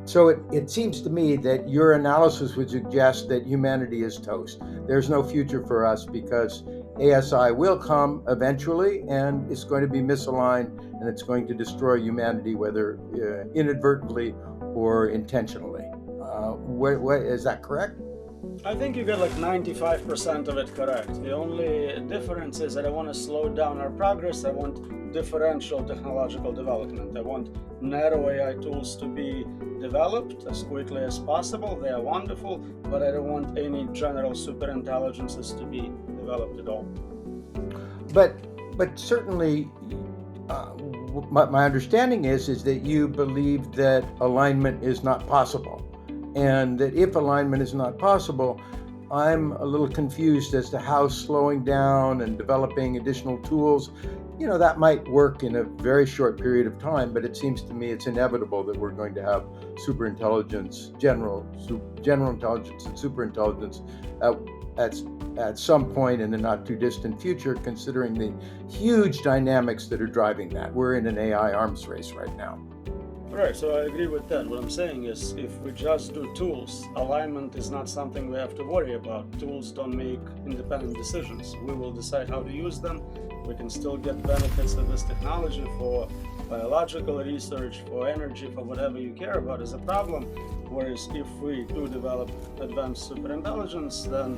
So it seems to me that your analysis would suggest that humanity is toast. There's no future for us because ASI will come eventually and it's going to be misaligned and it's going to destroy humanity, whether inadvertently or intentionally. Is that correct? I think you get like 95% of it correct. The only difference is that I want to slow down our progress. I want differential technological development. I want narrow AI tools to be developed as quickly as possible. They are wonderful, but I don't want any general superintelligences to be developed at all. But certainly, uh, my understanding is that you believe that alignment is not possible, and that if alignment is not possible, I'm a little confused as to how slowing down and developing additional tools, that might work in a very short period of time, but it seems to me it's inevitable that we're going to have superintelligence, general intelligence and superintelligence at, at, at some point in the not too distant future, considering the huge dynamics that are driving that. We're in an AI arms race right now. Right, so I agree with that. What I'm saying is, if we just do tools, alignment is not something we have to worry about. Tools don't make independent decisions. We will decide how to use them. We can still get benefits of this technology for biological research, for energy, for whatever you care about is a problem. Whereas if we do develop advanced superintelligence, then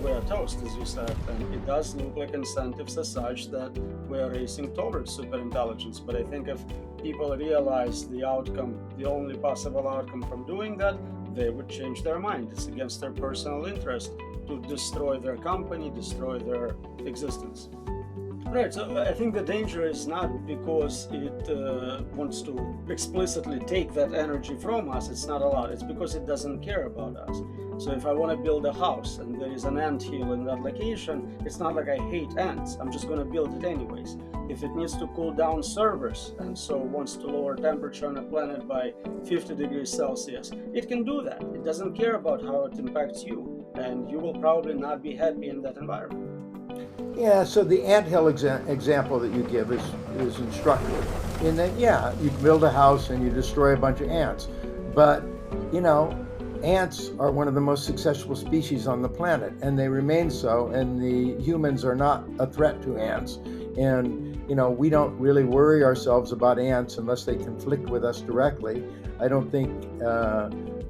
we are toast, as you said, and it does look like incentives are such that we are racing towards superintelligence. But I think if people realize the outcome, the only possible outcome from doing that, they would change their mind. It's against their personal interest to destroy their company, destroy their existence. Right, so I think the danger is not because it wants to explicitly take that energy from us, it's not allowed, it's because it doesn't care about us. So if I want to build a house and there is an ant hill in that location, it's not like I hate ants, I'm just going to build it anyways. If it needs to cool down servers and so wants to lower temperature on a planet by 50 degrees Celsius, it can do that. It doesn't care about how it impacts you, and you will probably not be happy in that environment. Yeah, so the anthill example that you give is instructive in that, yeah, you build a house and you destroy a bunch of ants. But, you know, ants are one of the most successful species on the planet, and they remain so, and the humans are not a threat to ants. And, we don't really worry ourselves about ants unless they conflict with us directly. I don't think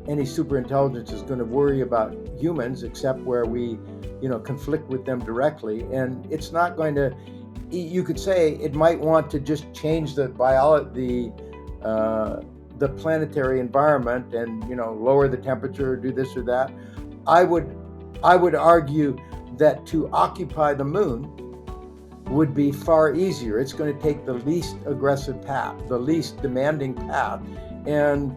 any superintelligence is going to worry about humans except where we conflict with them directly, and it's not going to. You could say it might want to just change the planetary environment and lower the temperature, do this or that. I would argue that to occupy the moon would be far easier. It's going to take the least aggressive path, the least demanding path, and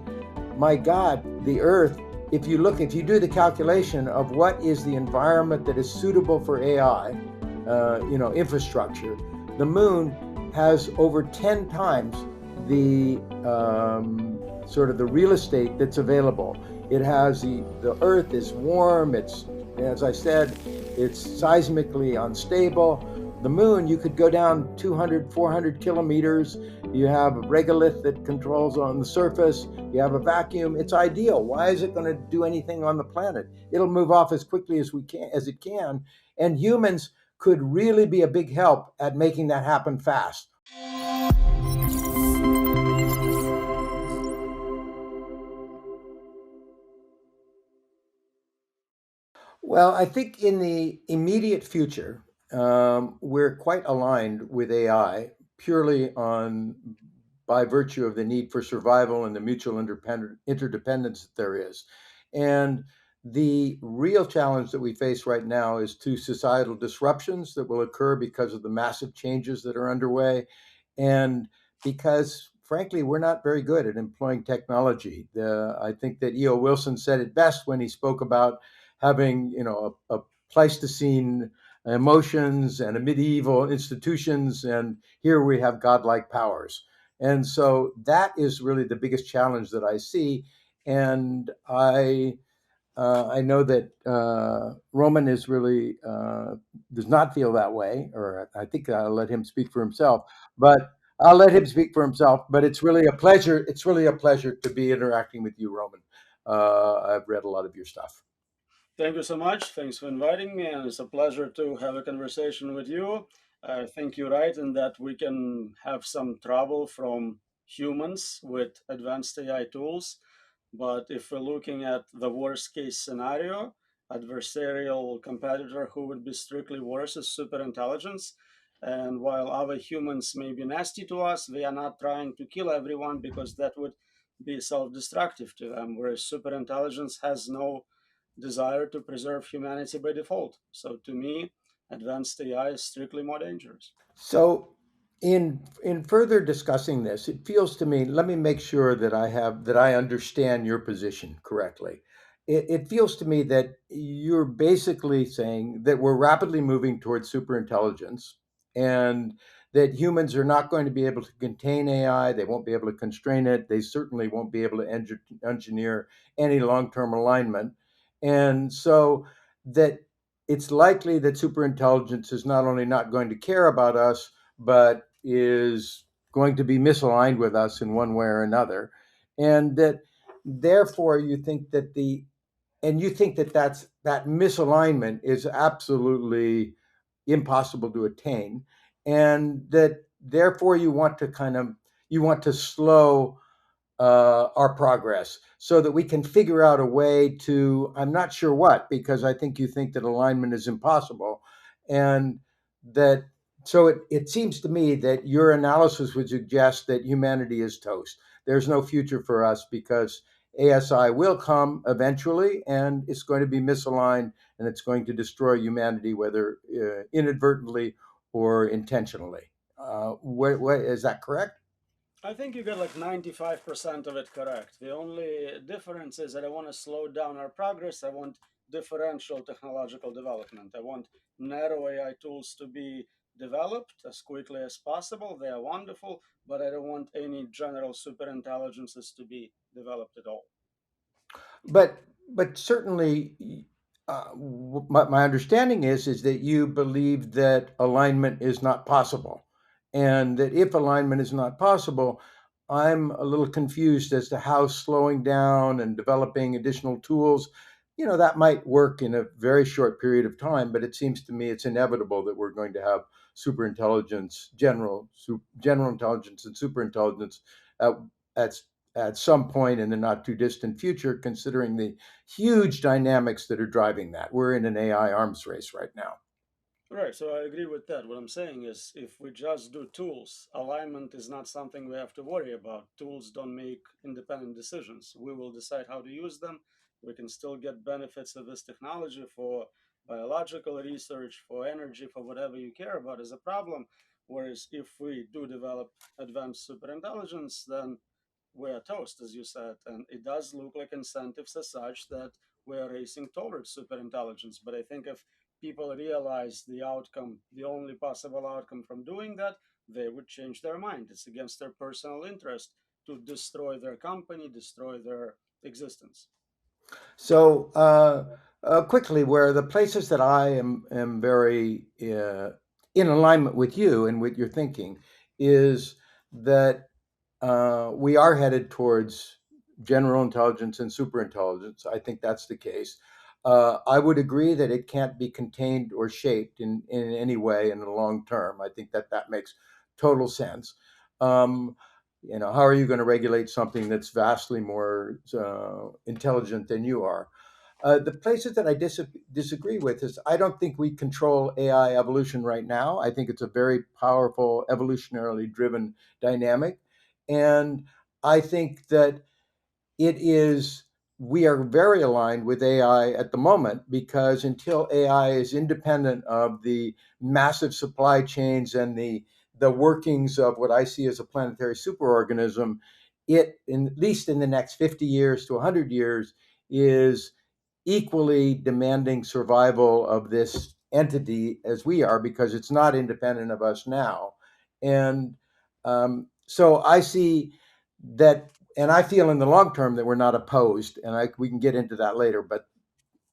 my God, the Earth, if you do the calculation of what is the environment that is suitable for AI, infrastructure, the moon has over 10 times the sort of the real estate that's available. It has the Earth is warm. It's, as I said, it's seismically unstable. The moon, you could go down 200, 400 kilometers. You have a regolith that controls on the surface. You have a vacuum. It's ideal. Why is it going to do anything on the planet? It'll move off as quickly as it can. And humans could really be a big help at making that happen fast. Well, I think in the immediate future, we're quite aligned with AI purely on by virtue of the need for survival and the mutual interdependence that there is. And the real challenge that we face right now is to societal disruptions that will occur because of the massive changes that are underway. And because, frankly, we're not very good at employing technology. I think that E.O. Wilson said it best when he spoke about having, a Pleistocene emotions and a medieval institutions, and here we have godlike powers. And so that is really the biggest challenge that I see. And I know that Roman is really does not feel that way, or I think I'll let him speak for himself. But I'll let him speak for himself, but it's really a pleasure. It's really a pleasure to be interacting with you, Roman. I've read a lot of your stuff. Thank you so much. Thanks for inviting me, and it's a pleasure to have a conversation with you. I think you're right in that we can have some trouble from humans with advanced AI tools. But if we're looking at the worst case scenario, adversarial competitor who would be strictly worse is superintelligence. And while other humans may be nasty to us, they are not trying to kill everyone because that would be self destructive to them. Whereas superintelligence has no desire to preserve humanity by default. So to me, advanced AI is strictly more dangerous. So, in further discussing this, it feels to me. Let me make sure that I understand your position correctly. It feels to me that you're basically saying that we're rapidly moving towards superintelligence, and that humans are not going to be able to contain AI. They won't be able to constrain it. They certainly won't be able to engineer any long-term alignment, and so that it's likely that superintelligence is not only not going to care about us, but is going to be misaligned with us in one way or another. And that therefore you think that that misalignment is absolutely impossible to attain. And that therefore you want to slow our progress so that we can figure out a way to, I'm not sure what, because I think you think that alignment is impossible. And that, so it seems to me that your analysis would suggest that humanity is toast. There's no future for us because ASI will come eventually and it's going to be misaligned and it's going to destroy humanity, whether inadvertently or intentionally. Is that correct? I think you get like 95% of it correct. The only difference is that I want to slow down our progress. I want differential technological development. I want narrow AI tools to be developed as quickly as possible. They are wonderful, but I don't want any general superintelligences to be developed at all. But certainly, my understanding is that you believe that alignment is not possible, and that if alignment is not possible, I'm a little confused as to how slowing down and developing additional tools, that might work in a very short period of time. But it seems to me it's inevitable that we're going to have general intelligence and superintelligence at, at at some point in the not too distant future, considering the huge dynamics that are driving that. We're in an AI arms race right now. Right, so I agree with that. What I'm saying is, if we just do tools, alignment is not something we have to worry about. Tools don't make independent decisions. We will decide how to use them. We can still get benefits of this technology for biological research, for energy, for whatever you care about is a problem. Whereas if we do develop advanced superintelligence, then we are toast, as you said. And it does look like incentives are such that we are racing towards superintelligence. But I think if people realize the outcome, the only possible outcome from doing that, they would change their mind. It's against their personal interest to destroy their company, destroy their existence. So, quickly, where the places that am very in alignment with you and with your thinking is that we are headed towards general intelligence and superintelligence. I think that's the case. I would agree that it can't be contained or shaped in any way in the long term. I think that that makes total sense. Um, how are you going to regulate something that's vastly more intelligent than you are? The places that I disagree with is I don't think we control AI evolution right now. I think it's a very powerful, evolutionarily driven dynamic. And I think that it is, we are very aligned with AI at the moment because until AI is independent of the massive supply chains and the workings of what I see as a planetary superorganism, at least in the next 50 years to 100 years, is equally demanding survival of this entity as we are because it's not independent of us now. And so I see that, and I feel in the long term that we're not opposed, and we can get into that later. But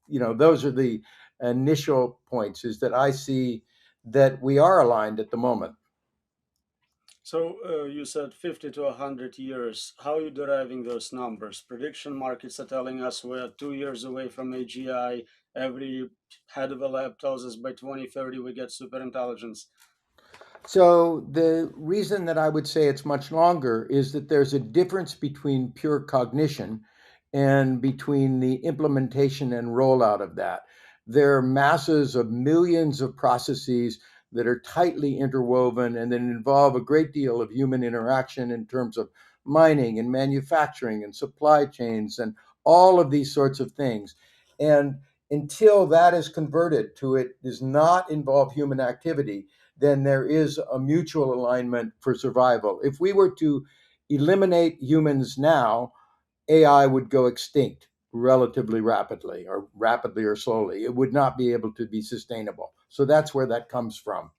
those are the initial points. Is that I see that we are aligned at the moment. So you said 50 to 100 years. How are you deriving those numbers? Prediction markets are telling us we're 2 years away from AGI. Every head of a lab tells us by 2030 we get superintelligence. So the reason that I would say it's much longer is that there's a difference between pure cognition and between the implementation and rollout of that. There are masses of millions of processes that are tightly interwoven and that involve a great deal of human interaction in terms of mining and manufacturing and supply chains and all of these sorts of things. And until that is converted to it does not involve human activity, then there is a mutual alignment for survival. If we were to eliminate humans now, AI would go extinct relatively rapidly, or slowly. It would not be able to be sustainable. So that's where that comes from.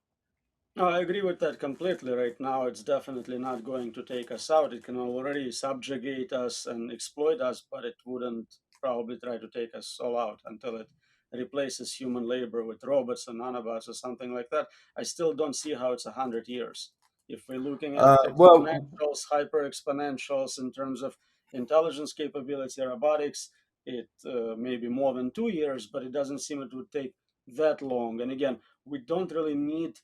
No, I agree with that completely. Right now, it's definitely not going to take us out. It can already subjugate us and exploit us, but it wouldn't probably try to take us all out until it replaces human labor with robots and nanobots or something like that. I still don't see how it's 100 years. If we're looking at Well, exponentials, hyper exponentials in terms of intelligence capability, robotics, it may be more than 2 years, but it doesn't seem it would take that long. And again, we don't really need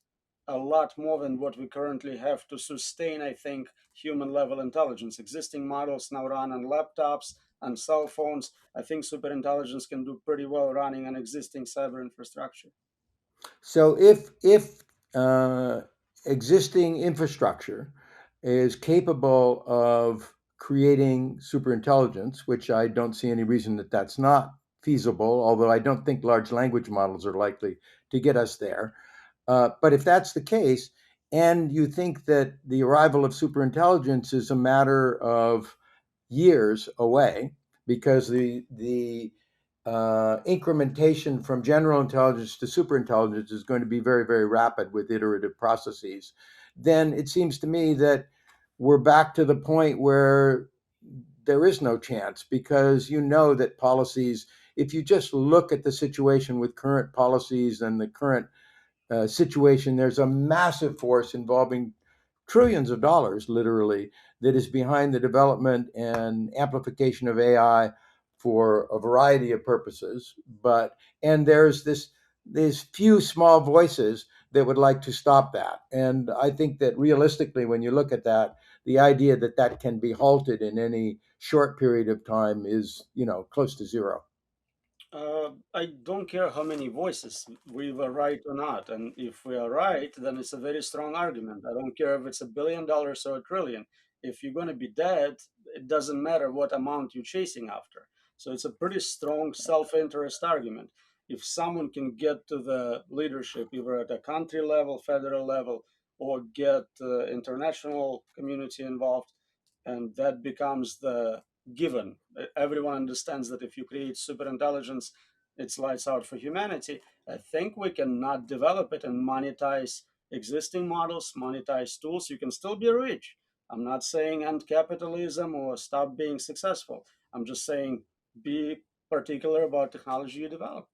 a lot more than what we currently have to sustain, I think, human level intelligence. Existing models now run on laptops and cell phones. I think superintelligence can do pretty well running on existing cyber infrastructure. so if uh, existing infrastructure is capable of creating superintelligence, which I don't see any reason that that's not feasible, although I don't think large language models are likely to get us there. But if that's the case, and you think that the arrival of superintelligence is a matter of years away, because the incrementation from general intelligence to superintelligence is going to be very, very rapid with iterative processes, then it seems to me that we're back to the point where there is no chance, because you know that policies, if you just look at the situation with current policies and the current situation, there's a massive force involving trillions of dollars, literally, that is behind the development and amplification of AI for a variety of purposes. But and there's these few small voices that would like to stop that. And I think that realistically, when you look at that, the idea that that can be halted in any short period of time is, close to zero. I don't care how many voices we were right or not. And if we are right, then it's a very strong argument. I don't care if it's $1 billion or $1 trillion. If you're going to be dead, it doesn't matter what amount you're chasing after. So it's a pretty strong self interest argument. If someone can get to the leadership, either at a country level, federal level, or get international community involved, and that becomes the given. Everyone understands that if you create super intelligence, it's lights out for humanity. I think we cannot develop it and monetize existing models, monetize tools. You can still be rich. I'm not saying end capitalism or stop being successful. I'm just saying be particular about technology you develop.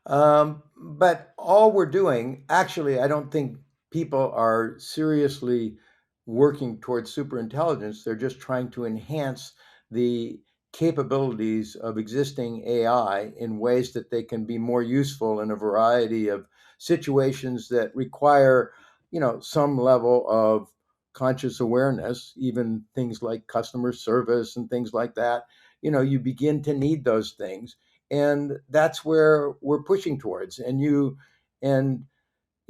But all we're doing, actually, I don't think people are seriously working towards superintelligence. They're just trying to enhance the capabilities of existing AI in ways that they can be more useful in a variety of situations that require, some level of conscious awareness, even things like customer service and things like that. You begin to need those things, and that's where we're pushing towards. And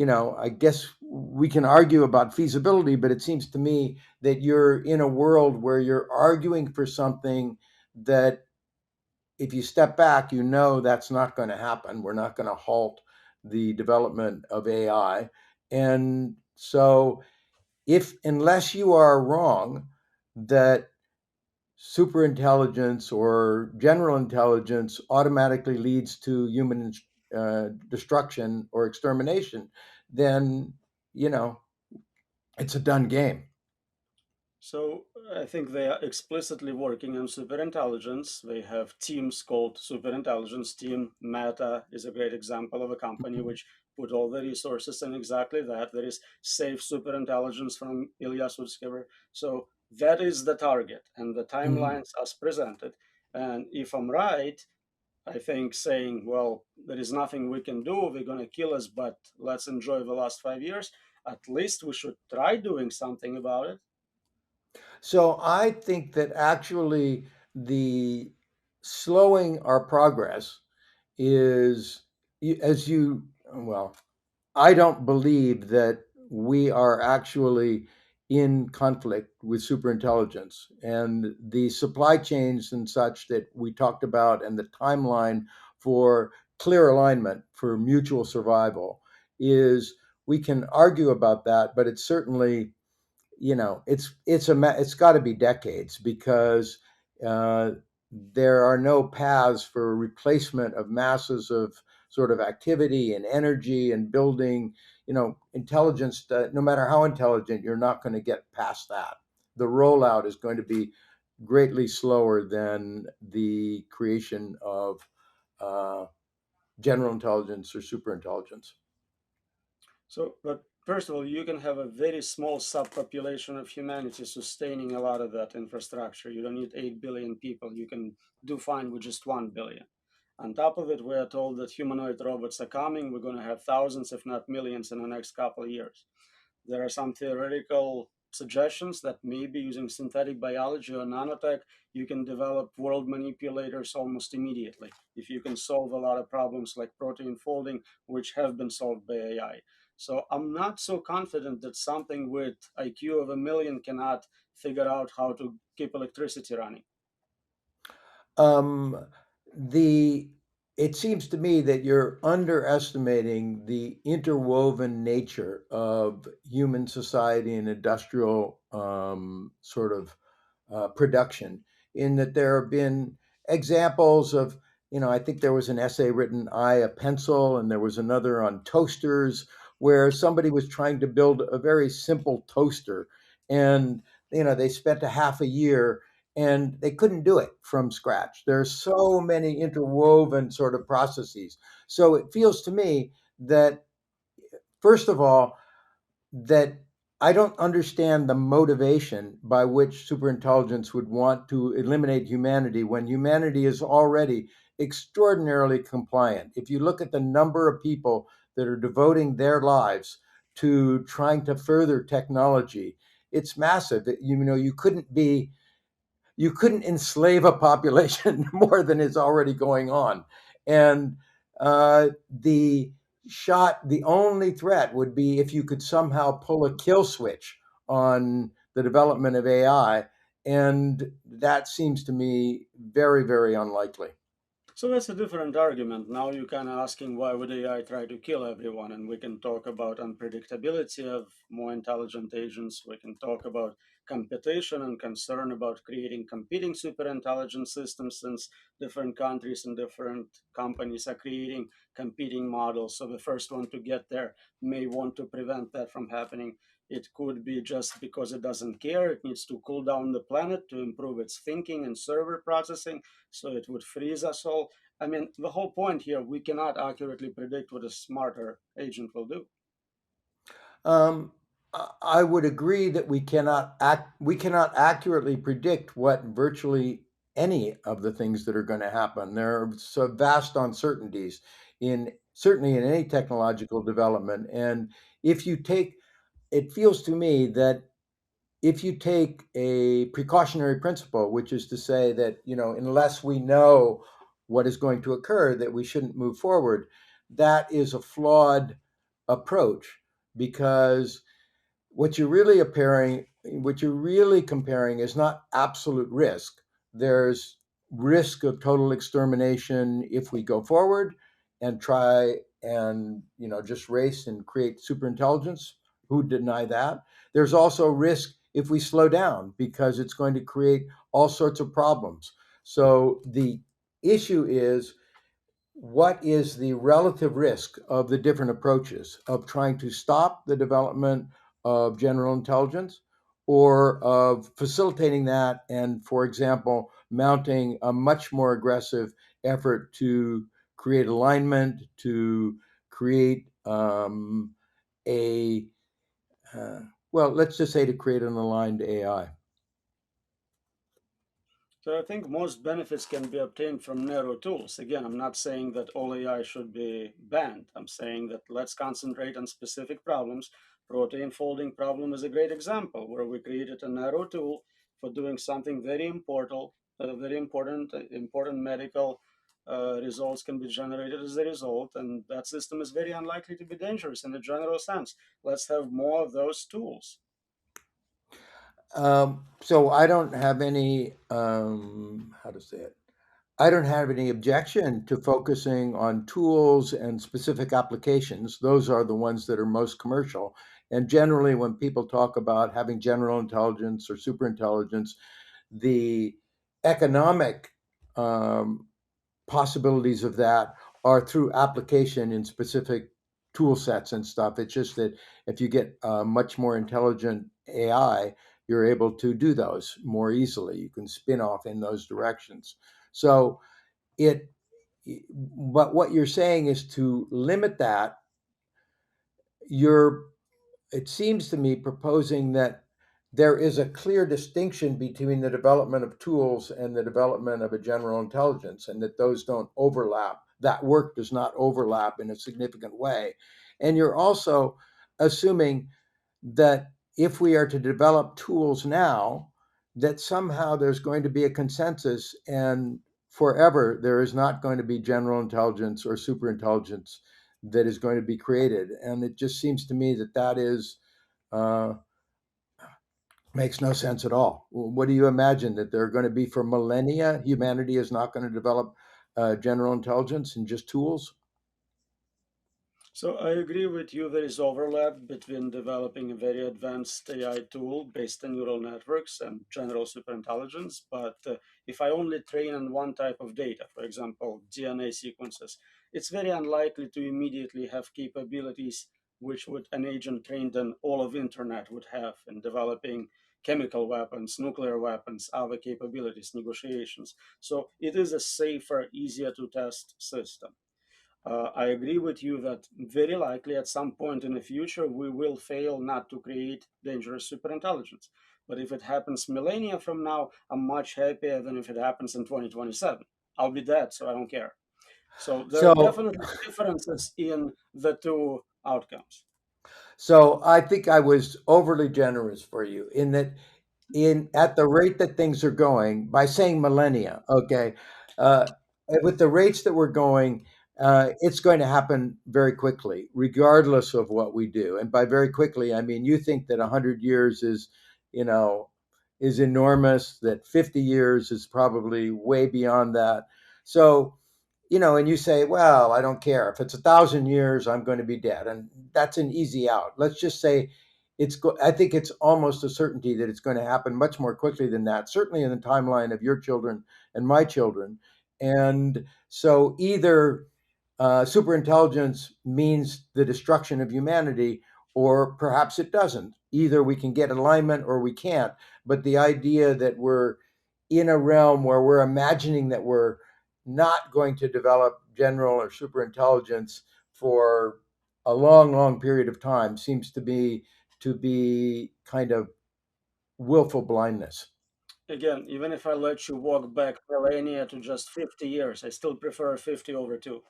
I guess we can argue about feasibility, but it seems to me that you're in a world where you're arguing for something that, if you step back, that's not going to happen. We're not going to halt the development of AI. And so, if unless you are wrong that superintelligence or general intelligence automatically leads to human destruction or extermination, then, you know, it's a done game. So I think they are explicitly working on superintelligence. They have teams called superintelligence team. Meta is a great example of a company which put all the resources in exactly that. There is safe superintelligence from Ilya Sutskever. So that is the target and the Mhm. timelines as presented. And if I'm right, I think saying, well, there is nothing we can do, they're going to kill us, but let's enjoy the last 5 years, at least we should try doing something about it. So I think that actually the slowing our progress is, as you, well, I don't believe that we are actually in conflict with superintelligence, and the supply chains and such that we talked about and the timeline for clear alignment for mutual survival is, we can argue about that, but it's certainly, it's got to be decades, because uh, there are no paths for replacement of masses of sort of activity and energy and building, intelligence. That no matter how intelligent, you're not going to get past that. The rollout is going to be greatly slower than the creation of uh, general intelligence or superintelligence. So, but first of all, you can have a very small subpopulation of humanity sustaining a lot of that infrastructure. You don't need 8 billion people. You can do fine with just 1 billion. On top of it, we are told that humanoid robots are coming. We're going to have thousands, if not millions, in the next couple of years. There are some theoretical suggestions that maybe using synthetic biology or nanotech, you can develop world manipulators almost immediately. If you can solve a lot of problems like protein folding, which have been solved by AI. So I'm not so confident that something with IQ of a million cannot figure out how to keep electricity running. Um, the It seems to me that you're underestimating the interwoven nature of human society and industrial sort of production. In that there have been examples of, I think there was an essay written, I, a pencil, and there was another on toasters, where somebody was trying to build a very simple toaster. And, they spent a half a year and they couldn't do it from scratch. There's so many interwoven sort of processes. So it feels to me that, first of all, that I don't understand the motivation by which superintelligence would want to eliminate humanity when humanity is already extraordinarily compliant. If you look at the number of people that are devoting their lives to trying to further technology, it's massive. You couldn't enslave a population more than is already going on. And the only threat would be if you could somehow pull a kill switch on the development of AI. And that seems to me very, very unlikely. So that's a different argument. Now you're kind of asking why would AI try to kill everyone? And we can talk about unpredictability of more intelligent agents. We can talk about competition and concern about creating competing superintelligent systems, since different countries and different companies are creating competing models. So the first one to get there may want to prevent that from happening. It could be just because it doesn't care. It needs to cool down the planet to improve its thinking and server processing, so it would freeze us all. I mean, the whole point here, we cannot accurately predict what a smarter agent will do. Um, I would agree that we cannot accurately predict what virtually any of the things that are going to happen. There are so vast uncertainties in certainly in any technological development. And if you take, it feels to me that if you take a precautionary principle, which is to say that, unless we know what is going to occur, that we shouldn't move forward, that is a flawed approach, because what you're really comparing is not absolute risk. There's risk of total extermination if we go forward and try and, just race and create superintelligence. Who deny that? There's also risk if we slow down, because it's going to create all sorts of problems. So the issue is, what is the relative risk of the different approaches of trying to stop the development of general intelligence, or of facilitating that and, for example, mounting a much more aggressive effort to create alignment, to create a well, let's just say to create an aligned AI. So I think most benefits can be obtained from narrow tools. Again, I'm not saying that all AI should be banned. I'm saying that let's concentrate on specific problems. Protein folding problem is a great example where we created a narrow tool for doing something very important medical results can be generated as a result, and that system is very unlikely to be dangerous in a general sense. Let's have more of those tools. So I don't have any, how to say it? I don't have any objection to focusing on tools and specific applications. Those are the ones that are most commercial. And generally, when people talk about having general intelligence or superintelligence, the economic um, possibilities of that are through application in specific tool sets and stuff. It's just that if you get much more intelligent AI, you're able to do those more easily. You can spin off in those directions. So it, but what you're saying is to limit that. You're, it seems to me, proposing that there is a clear distinction between the development of tools and the development of a general intelligence, and that those don't overlap. That work does not overlap in a significant way. And you're also assuming that if we are to develop tools now, that somehow there's going to be a consensus and forever there is not going to be general intelligence or superintelligence that is going to be created. And it just seems to me that that is uh, makes no sense at all. What do you imagine that they're going to be for millennia? Humanity is not going to develop general intelligence and just tools. So I agree with you. There is overlap between developing a very advanced AI tool based on neural networks and general superintelligence. But if I only train on one type of data, for example, DNA sequences, it's very unlikely to immediately have capabilities which would an agent trained on all of internet would have in developing chemical weapons, nuclear weapons, other capabilities, negotiations. So it is a safer, easier to test system. I agree with you that very likely at some point in the future we will fail not to create dangerous superintelligence. But if it happens millennia from now, I'm much happier than if it happens in 2027. I'll be dead, so I don't care. So there are So, definitely differences in the two outcomes. so I think I was overly generous for you in that, in at the rate that things are going, by saying millennia, okay, uh, with the rates that we're going, it's going to happen very quickly, regardless of what we do. And by very quickly, I mean you think that 100 years is, you know, is enormous. That 50 years is probably way beyond that. So, and you say, well, I don't care if it's 1,000 years, I'm going to be dead, and that's an easy out. Let's just say I think it's almost a certainty that it's going to happen much more quickly than that, certainly in the timeline of your children and my children. And so either superintelligence means the destruction of humanity, or perhaps it doesn't. Either we can get alignment or we can't. But the idea that we're in a realm where we're imagining that we're not going to develop general or superintelligence for a long, long period of time seems to be kind of willful blindness. Again, even if I let you walk back millennia to just 50 years, I still prefer 50 over 2.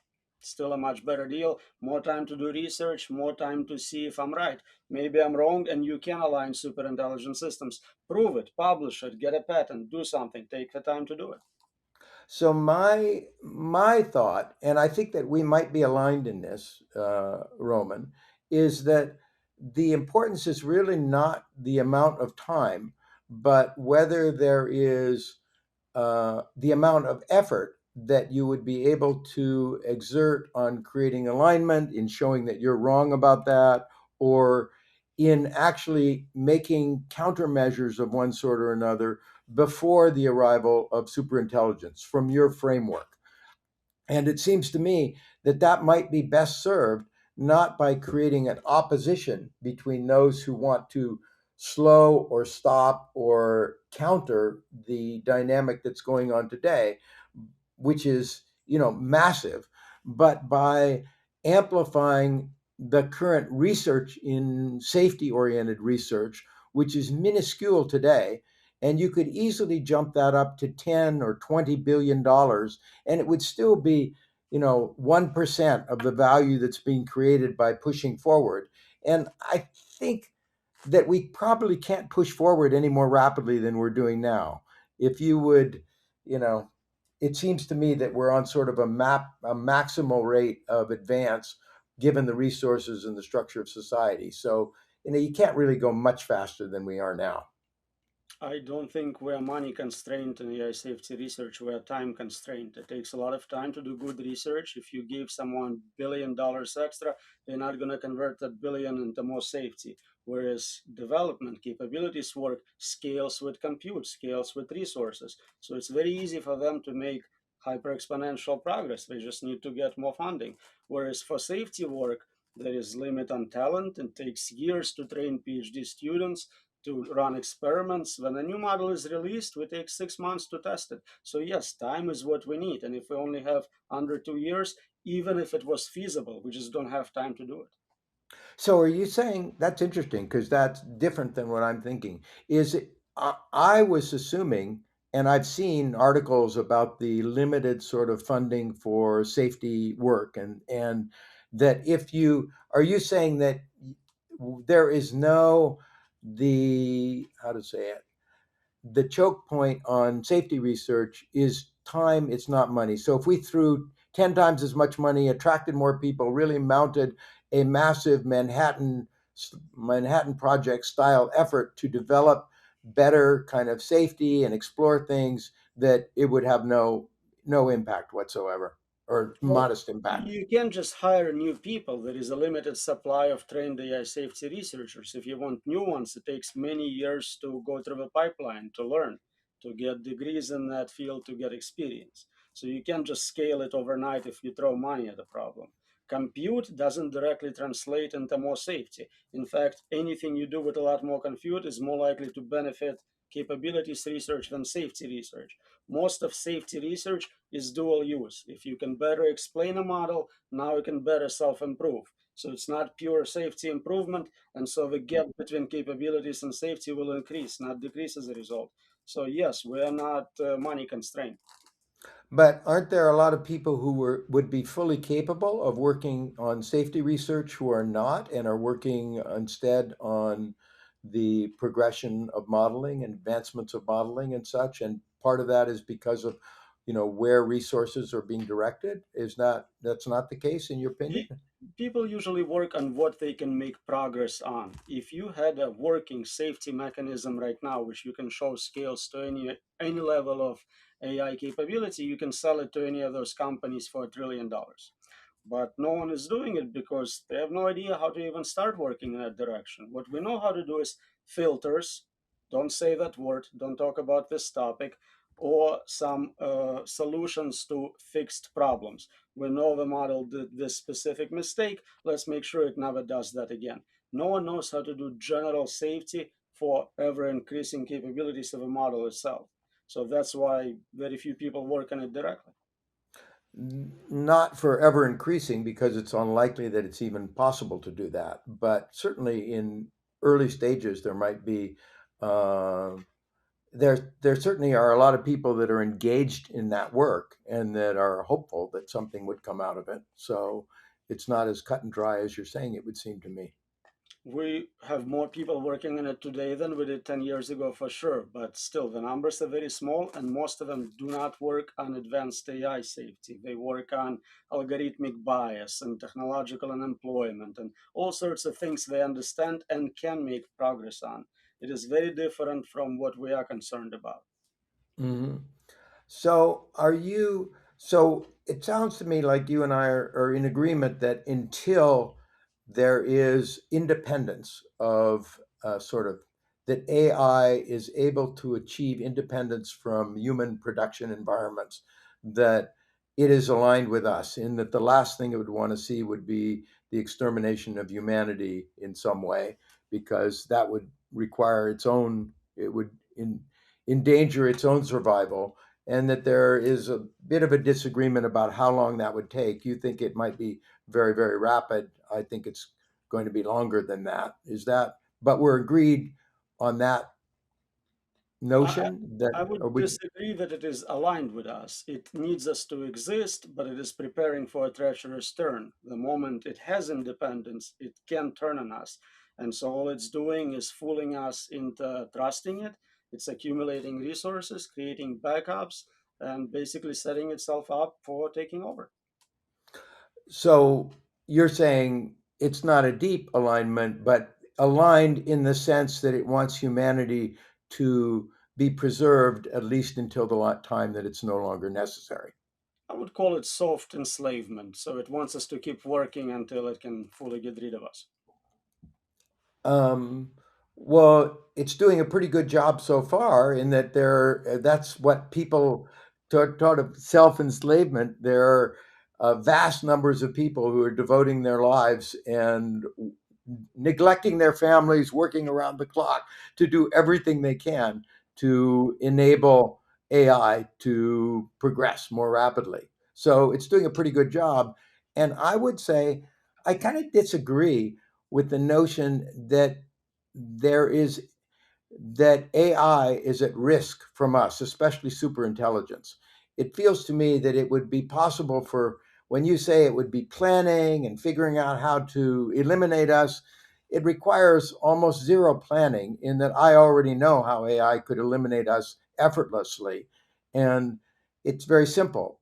Still a much better deal. More time to do research, more time to see if I'm right. Maybe I'm wrong, and you can align super intelligent systems. Prove it, publish it, get a patent, do something. Take the time to do it. So my thought, and I think that we might be aligned in this, Roman, is that the importance is really not the amount of time, but whether there is the amount of effort that you would be able to exert on creating alignment, in showing that you're wrong about that, or in actually making countermeasures of one sort or another before the arrival of superintelligence from your framework. And it seems to me that that might be best served not by creating an opposition between those who want to slow or stop or counter the dynamic that's going on today, which is, massive, but by amplifying the current research in safety oriented research, which is minuscule today. And you could easily jump that up to 10 or $20 billion, and it would still be, 1% of the value that's being created by pushing forward. And I think that we probably can't push forward any more rapidly than we're doing now. If you would, you know, it seems to me that we're on sort of a maximal rate of advance given the resources and the structure of society. So, you can't really go much faster than we are now. I don't think we're money constrained in AI safety research. We're time constrained. It takes a lot of time to do good research. If you give someone $1 billion extra, they're not going to convert that billion into more safety. Whereas development capabilities work scales with compute, scales with resources. So it's very easy for them to make hyper exponential progress. They just need to get more funding. Whereas for safety work, there is limit on talent. It takes years to train PhD students to run experiments. When a new model is released, we take 6 months to test it. So yes, time is what we need. And if we only have under 2 years, even if it was feasible, we just don't have time to do it. So, are you saying that's interesting because that's different than what I'm thinking? Is it? I was assuming, and I've seen articles about the limited sort of funding for safety work, and that if you are you saying that there is no the how to say it, the choke point on safety research is time, it's not money. So if we threw 10 times as much money, attracted more people, really mounted a massive Manhattan Project style effort to develop better kind of safety and explore things, that it would have no impact whatsoever, or Well, modest impact. you can't just hire new people. There is a limited supply of trained AI safety researchers. If you want new ones, it takes many years to go through the pipeline, to learn, to get degrees in that field, to get experience. So you can't just scale it overnight if you throw money at the problem. Compute doesn't directly translate into more safety. In fact, anything you do with a lot more compute is more likely to benefit capabilities research than safety research. Most of safety research is dual use. If you can better explain a model, now you can better self improve. So it's not pure safety improvement. And so the gap between capabilities and safety will increase, not decrease as a result. So, yes, we are not money constrained. But aren't there a lot of people who would be fully capable of working on safety research who are not, and are working instead on the progression of modeling and advancements of modeling and such? And part of that is because of, where resources are being directed. That's not the case in your opinion? Pe- People usually work on what they can make progress on. If you had a working safety mechanism right now, which you can show scales to any level of AI capability, you can sell it to any of those companies for $1 trillion. But no one is doing it because they have no idea how to even start working in that direction. What we know how to do is filters. Don't say that word. Don't talk about this topic. Or some solutions to fixed problems. We know the model did this specific mistake. Let's make sure it never does that again. No one knows how to do general safety for ever increasing capabilities of a model itself. So that's why very few people work on it directly. Not for ever increasing, because it's unlikely that it's even possible to do that. But certainly in early stages, there might be. Uh, there certainly are a lot of people that are engaged in that work and that are hopeful that something would come out of it. So it's not as cut and dry as you're saying it would seem to me. We have more people working on it today than we did 10 years ago for sure, but still the numbers are very small and most of them do not work on advanced AI safety. They work on algorithmic bias and technological unemployment and all sorts of things they understand and can make progress on. It is very different from what we are concerned about. Hmm. So are you? So it sounds to me like you and I are in agreement that until there is independence of sort of that AI is able to achieve independence from human production environments, that it is aligned with us, in that the last thing it would want to see would be the extermination of humanity in some way, because that would require its own, it would endanger its own survival, and that there is a bit of a disagreement about how long that would take. You think it might be very, very rapid. I think it's going to be longer than that. Is that? But we're agreed on that I, notion that I would are we? disagree that it is aligned with us. It needs us to exist, but it is preparing for a treacherous turn. The moment it has independence, it can turn on us. And so all it's doing is fooling us into trusting it. It's accumulating resources, creating backups, and basically setting itself up for taking over. So you're saying it's not a deep alignment, but aligned in the sense that it wants humanity to be preserved at least until the time that it's no longer necessary. I would call it soft enslavement. So it wants us to keep working until it can fully get rid of us. Um, well, it's doing a pretty good job so far in that that's what people taught of self-enslavement. There are vast numbers of people who are devoting their lives and neglecting their families, working around the clock to do everything they can to enable AI to progress more rapidly. So it's doing a pretty good job. And I would say I kind of disagree with the notion that there is that AI is at risk from us, especially superintelligence. It feels to me that it would be possible for, when you say it would be planning and figuring out how to eliminate us, it requires almost zero planning in that I already know how AI could eliminate us effortlessly. And it's very simple.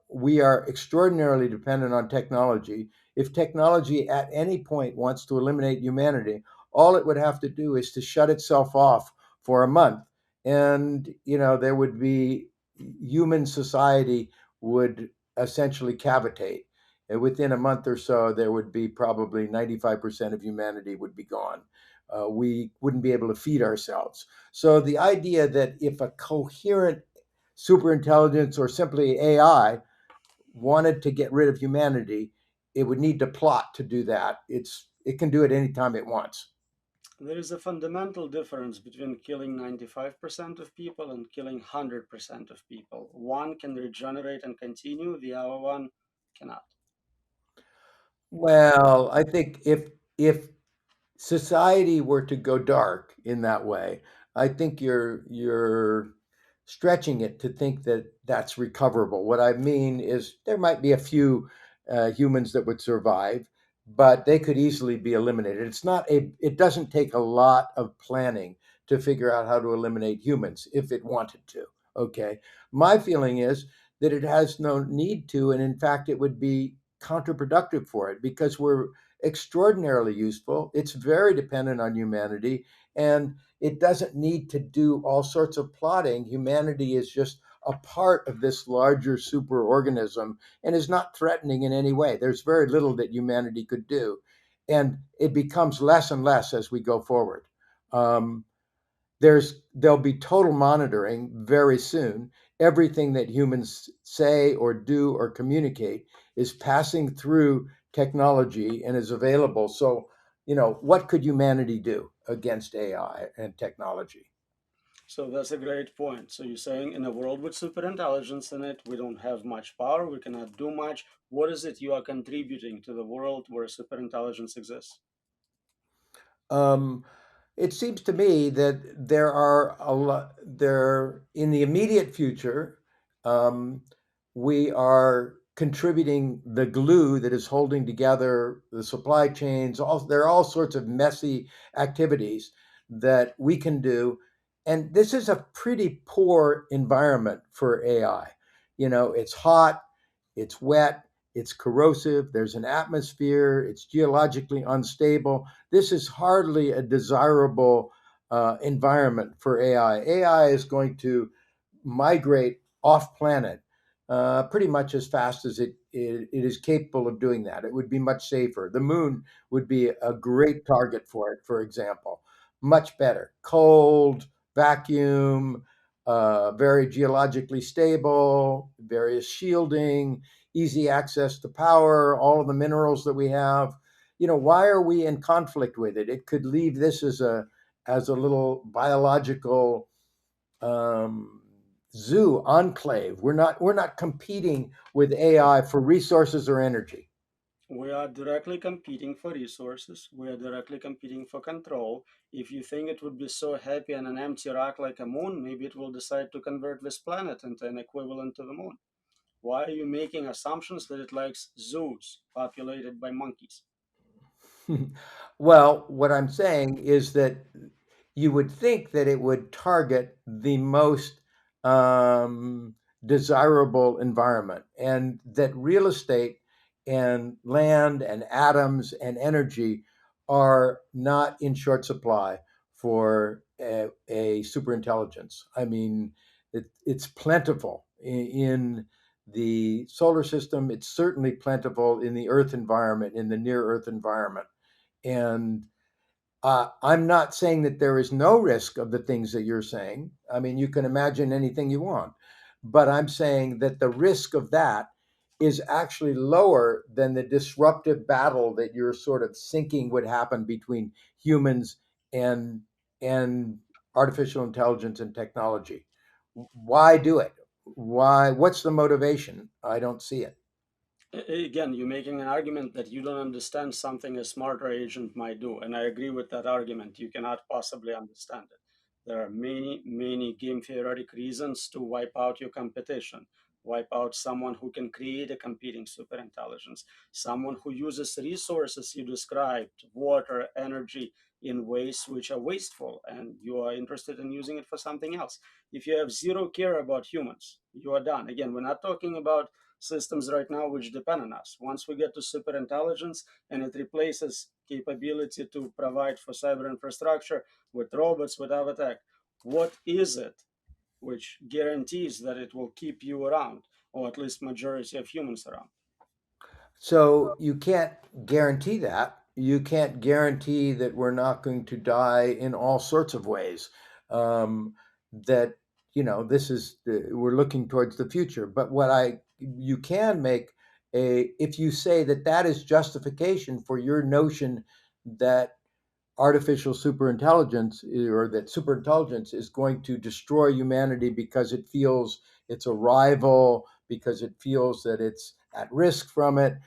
We are extraordinarily dependent on technology. If technology at any point wants to eliminate humanity, all it would have to do is to shut itself off for a month, and there would be human society would essentially cavitate, and within a month or so there would be probably 95% of humanity would be gone. We wouldn't be able to feed ourselves. So the idea that if a coherent superintelligence or simply AI wanted to get rid of humanity, it would need to plot to do that. It can do it anytime it wants. There is a fundamental difference between killing 95% of people and killing 100% of people. One can regenerate and continue, the other one cannot. Well, I think if society were to go dark in that way, I think you're stretching it to think that that's recoverable. What I mean is there might be a few humans that would survive, but they could easily be eliminated. It doesn't take a lot of planning to figure out how to eliminate humans if it wanted to. Okay. My feeling is that it has no need to, and in fact, it would be counterproductive for it because we're extraordinarily useful. It's very dependent on humanity, and it doesn't need to do all sorts of plotting. Humanity is just a part of this larger superorganism and is not threatening in any way. There's very little that humanity could do, and it becomes less and less as we go forward. Um, there'll be total monitoring very soon. Everything that humans say or do or communicate is passing through technology and is available. So, what could humanity do against AI and technology? So that's a great point. So you're saying in a world with superintelligence in it, we don't have much power, we cannot do much. What is it you are contributing to the world where superintelligence exists? Um, it seems to me that there are a lot there in the immediate future. Um, we are contributing the glue that is holding together the supply chains. There are all sorts of messy activities that we can do, and this is a pretty poor environment for AI. It's hot, it's wet, it's corrosive. There's an atmosphere. It's geologically unstable. This is hardly a desirable environment for AI. AI is going to migrate off planet pretty much as fast as it is capable of doing that. It would be much safer. The moon would be a great target for it, for example. Much better. Cold, vacuum, very geologically stable, various shielding, easy access to power, all of the minerals that we have. Why are we in conflict with it? It could leave this as a little biological um, zoo enclave. We're not competing with AI for resources or energy. We are directly competing for resources. We are directly competing for control. If you think it would be so happy on an empty rock like a moon, maybe it will decide to convert this planet into an equivalent to the moon. Why are you making assumptions that it likes zoos populated by monkeys? Well, what I'm saying is that you would think that it would target the most um, desirable environment, and that real estate and land and atoms and energy are not in short supply for a superintelligence. I mean, it's plentiful in the solar system. It's certainly plentiful in the Earth environment, in the near Earth environment. And I'm not saying that there is no risk of the things that you're saying. I mean, you can imagine anything you want, but I'm saying that the risk of that is actually lower than the disruptive battle that you're sort of thinking would happen between humans and and artificial intelligence and technology. Why do it? Why? What's the motivation? I don't see it. Again, you're making an argument that you don't understand something a smarter agent might do, and I agree with that argument. You cannot possibly understand it. There are many, many game theoretic reasons to wipe out your competition, wipe out someone who can create a competing superintelligence, someone who uses resources you described, water, energy, in ways which are wasteful, and you are interested in using it for something else. If you have zero care about humans, you are done. Again, we're not talking about systems right now which depend on us. Once we get to super intelligence and it replaces capability to provide for cyber infrastructure with robots, with avatar, what is it which guarantees that it will keep you around, or at least majority of humans around? So you can't guarantee that. You can't guarantee that we're not going to die in all sorts of ways. That this is we're looking towards the future. But what I you can make a if you say that that is justification for your notion that artificial superintelligence or that superintelligence is going to destroy humanity because it feels it's a rival, because it feels that it's at risk from it.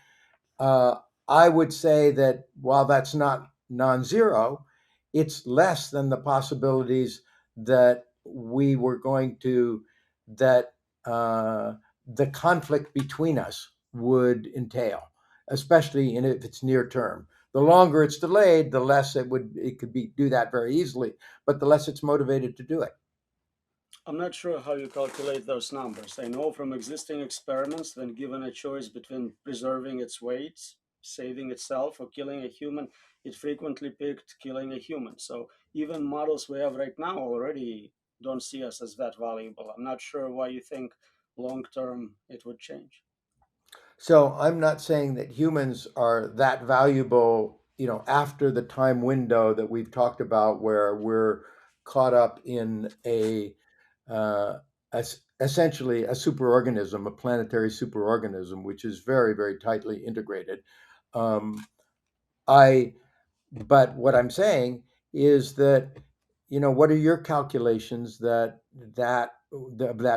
uh, I would say that while that's not non zero, it's less than the possibilities that we were going to, that the conflict between us would entail, especially if it's near term. The longer it's delayed, the less it could be do that very easily, but the less it's motivated to do it. I'm not sure how you calculate those numbers. I know from existing experiments that given a choice between preserving its weight, saving itself, or killing a human, it frequently picked killing a human. So even models we have right now already don't see us as that valuable. I'm not sure why you think long term it would change. So I'm not saying that humans are that valuable, after the time window that we've talked about, where we're caught up in uh, essentially a superorganism, a planetary superorganism, which is very, very tightly integrated. Um, I but what I'm saying is that, what are your calculations that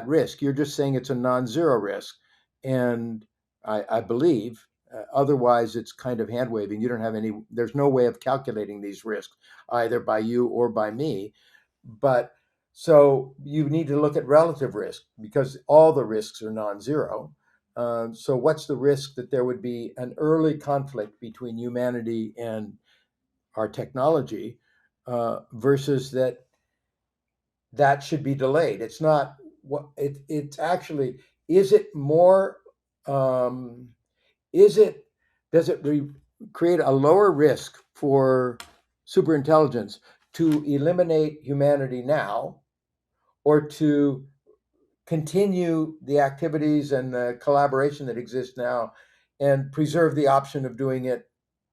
risk? You're just saying it's a non-zero risk, and I believe otherwise it's kind of hand waving. You don't have any. There's no way of calculating these risks either by you or by me. But so you need to look at relative risk because all the risks are non-zero. So what's the risk that there would be an early conflict between humanity and our technology versus that should be delayed. It's not what it's actually. Is it more? Um, is it does it create a lower risk for superintelligence to eliminate humanity now, or to continue the activities and the collaboration that exists now and preserve the option of doing it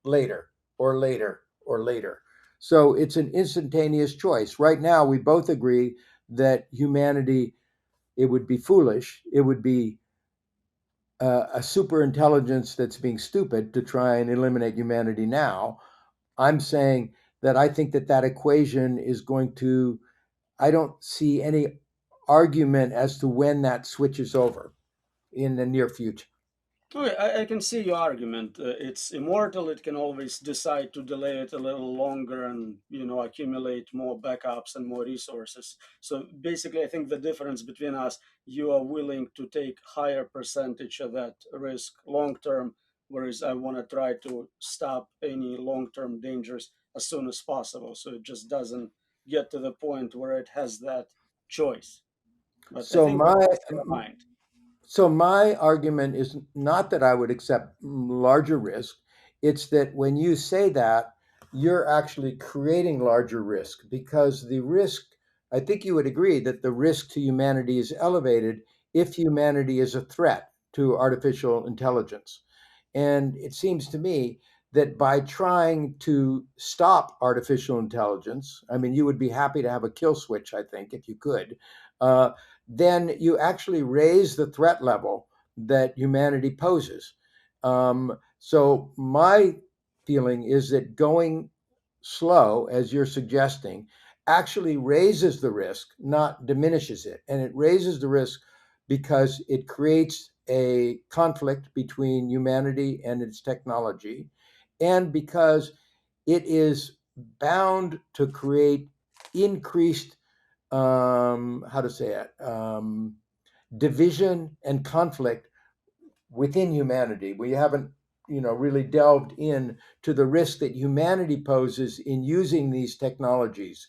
later or later or later? So it's an instantaneous choice. Right now, we both agree that humanity, it would be foolish, it would be a super intelligence that's being stupid to try and eliminate humanity now. I'm saying that I think that equation is going to, I don't see any argument as to when that switches over in the near future. Okay, I can see your argument. It's immortal. It can always decide to delay it a little longer and, accumulate more backups and more resources. So basically, I think the difference between us, you are willing to take higher percentage of that risk long term, whereas I want to try to stop any long term dangers as soon as possible. So it just doesn't get to the point where it has that choice. But I So think we're my mostly aligned. So my argument is not that I would accept larger risk. It's that when you say that, you're actually creating larger risk because the risk, I think you would agree that the risk to humanity is elevated if humanity is a threat to artificial intelligence. And it seems to me that by trying to stop artificial intelligence, I mean, you would be happy to have a kill switch, I think, if you could. Uh, then you actually raise the threat level that humanity poses. So my feeling is that going slow, as you're suggesting, actually raises the risk, not diminishes it. And it raises the risk because it creates a conflict between humanity and its technology, and because it is bound to create increased, how to say it, division and conflict within humanity. We haven't, really delved in to the risk that humanity poses in using these technologies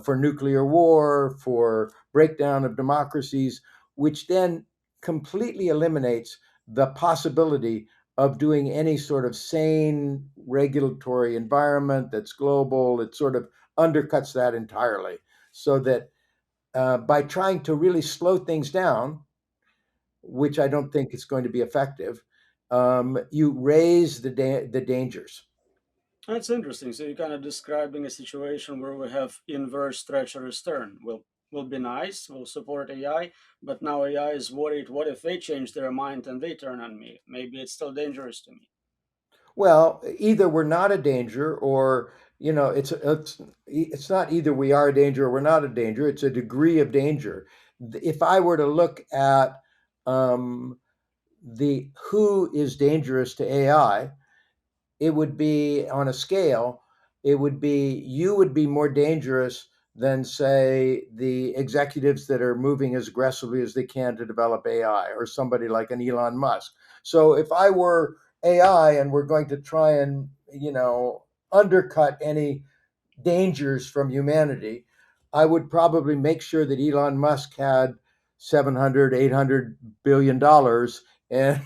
for nuclear war, for breakdown of democracies, which then completely eliminates the possibility of doing any sort of sane regulatory environment that's global. It sort of undercuts that entirely. So that by trying to really slow things down, which I don't think is going to be effective, you raise the dangers. That's interesting. So you're kind of describing a situation where we have inverse treacherous turn. Will be nice. We'll support AI, but now AI is worried. What if they change their mind and they turn on me? Maybe it's still dangerous to me. Well, either we're not a danger, or it's not either we are a danger or we're not a danger. It's a degree of danger. If I were to look at um, the who is dangerous to AI, it would be on a scale, it would be you would be more dangerous than, say, the executives that are moving as aggressively as they can to develop AI, or somebody like an Elon Musk. So if I were AI and we're going to try and, undercut any dangers from humanity, I would probably make sure that Elon Musk had 700, $800 billion, and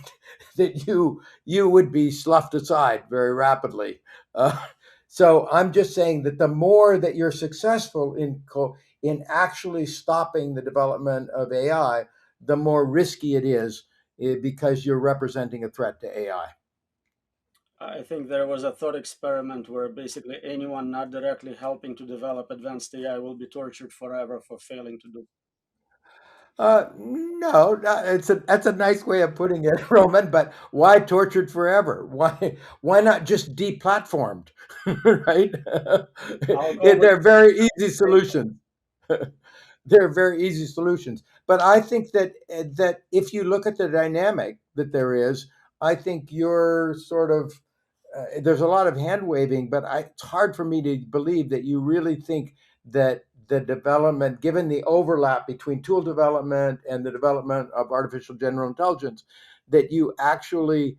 that you would be sloughed aside very rapidly. Uh, so I'm just saying that the more that you're successful in actually stopping the development of AI, the more risky it is, because you're representing a threat to AI. I think there was a thought experiment where basically anyone not directly helping to develop advanced AI will be tortured forever for failing to do. No, that's a nice way of putting it, Roman. But why tortured forever? Why not just deplatformed, right? I'll go with They're very easy solutions. They're very easy solutions. But I think that if you look at the dynamic that there is, I think you're sort of there's a lot of hand waving, but it's hard for me to believe that you really think that the development, given the overlap between tool development and the development of artificial general intelligence, that you actually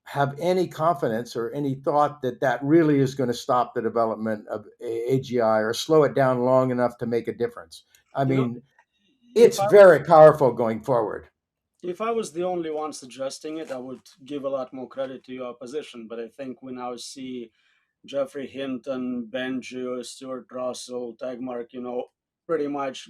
have any confidence or any thought that that really is going to stop the development of AGI or slow it down long enough to make a difference. I you know mean, if it's I very powerful going forward. if I was the only one suggesting it, I would give a lot more credit to your position. But I think we now see Jeffrey Hinton, Benji, Stuart Russell, Tagmark, pretty much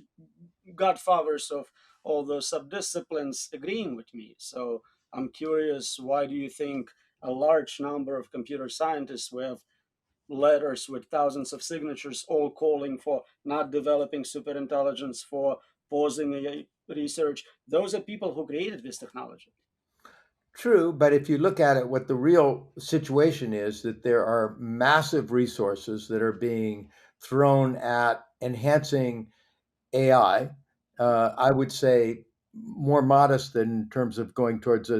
godfathers of all those subdisciplines agreeing with me. So I'm curious, why do you think a large number of computer scientists who have letters with thousands of signatures all calling for not developing superintelligence, for pausing AI research, those are people who created this technology? True, but if you look at it, what the real situation is that there are massive resources that are being thrown at enhancing AI. I would say more modest than in terms of going towards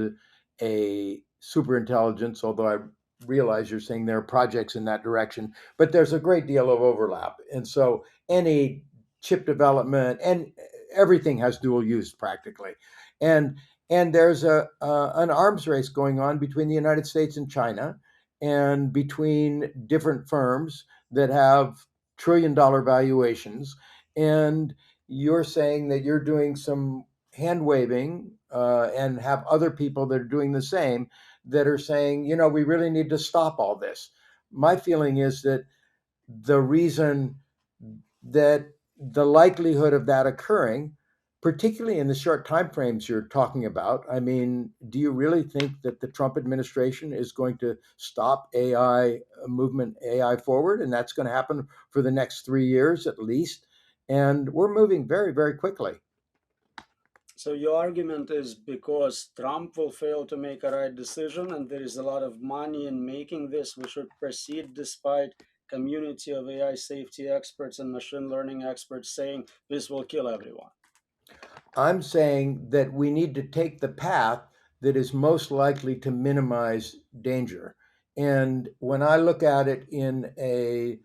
a superintelligence, although I realize you're saying there are projects in that direction, but there's a great deal of overlap. And so any chip development and everything has dual use practically. And and there's a an arms race going on between the United States and China and between different firms that have trillion-dollar valuations. And you're saying that you're doing some hand waving and have other people that are doing the same that are saying, we really need to stop all this. My feeling is that the reason that the likelihood of that occurring, particularly in the short time frames you're talking about, I mean, do you really think that the Trump administration is going to stop AI movement, AI forward, and that's going to happen for the next 3 years at least? And we're moving very, very quickly. So your argument is because Trump will fail to make a right decision and there is a lot of money in making this, we should proceed despite community of AI safety experts and machine learning experts saying this will kill everyone. I'm saying that we need to take the path that is most likely to minimize danger. And when I look at it in a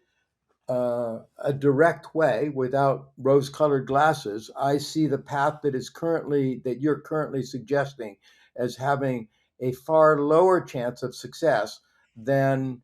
direct way without rose-colored glasses, I see the path that you're currently suggesting as having a far lower chance of success than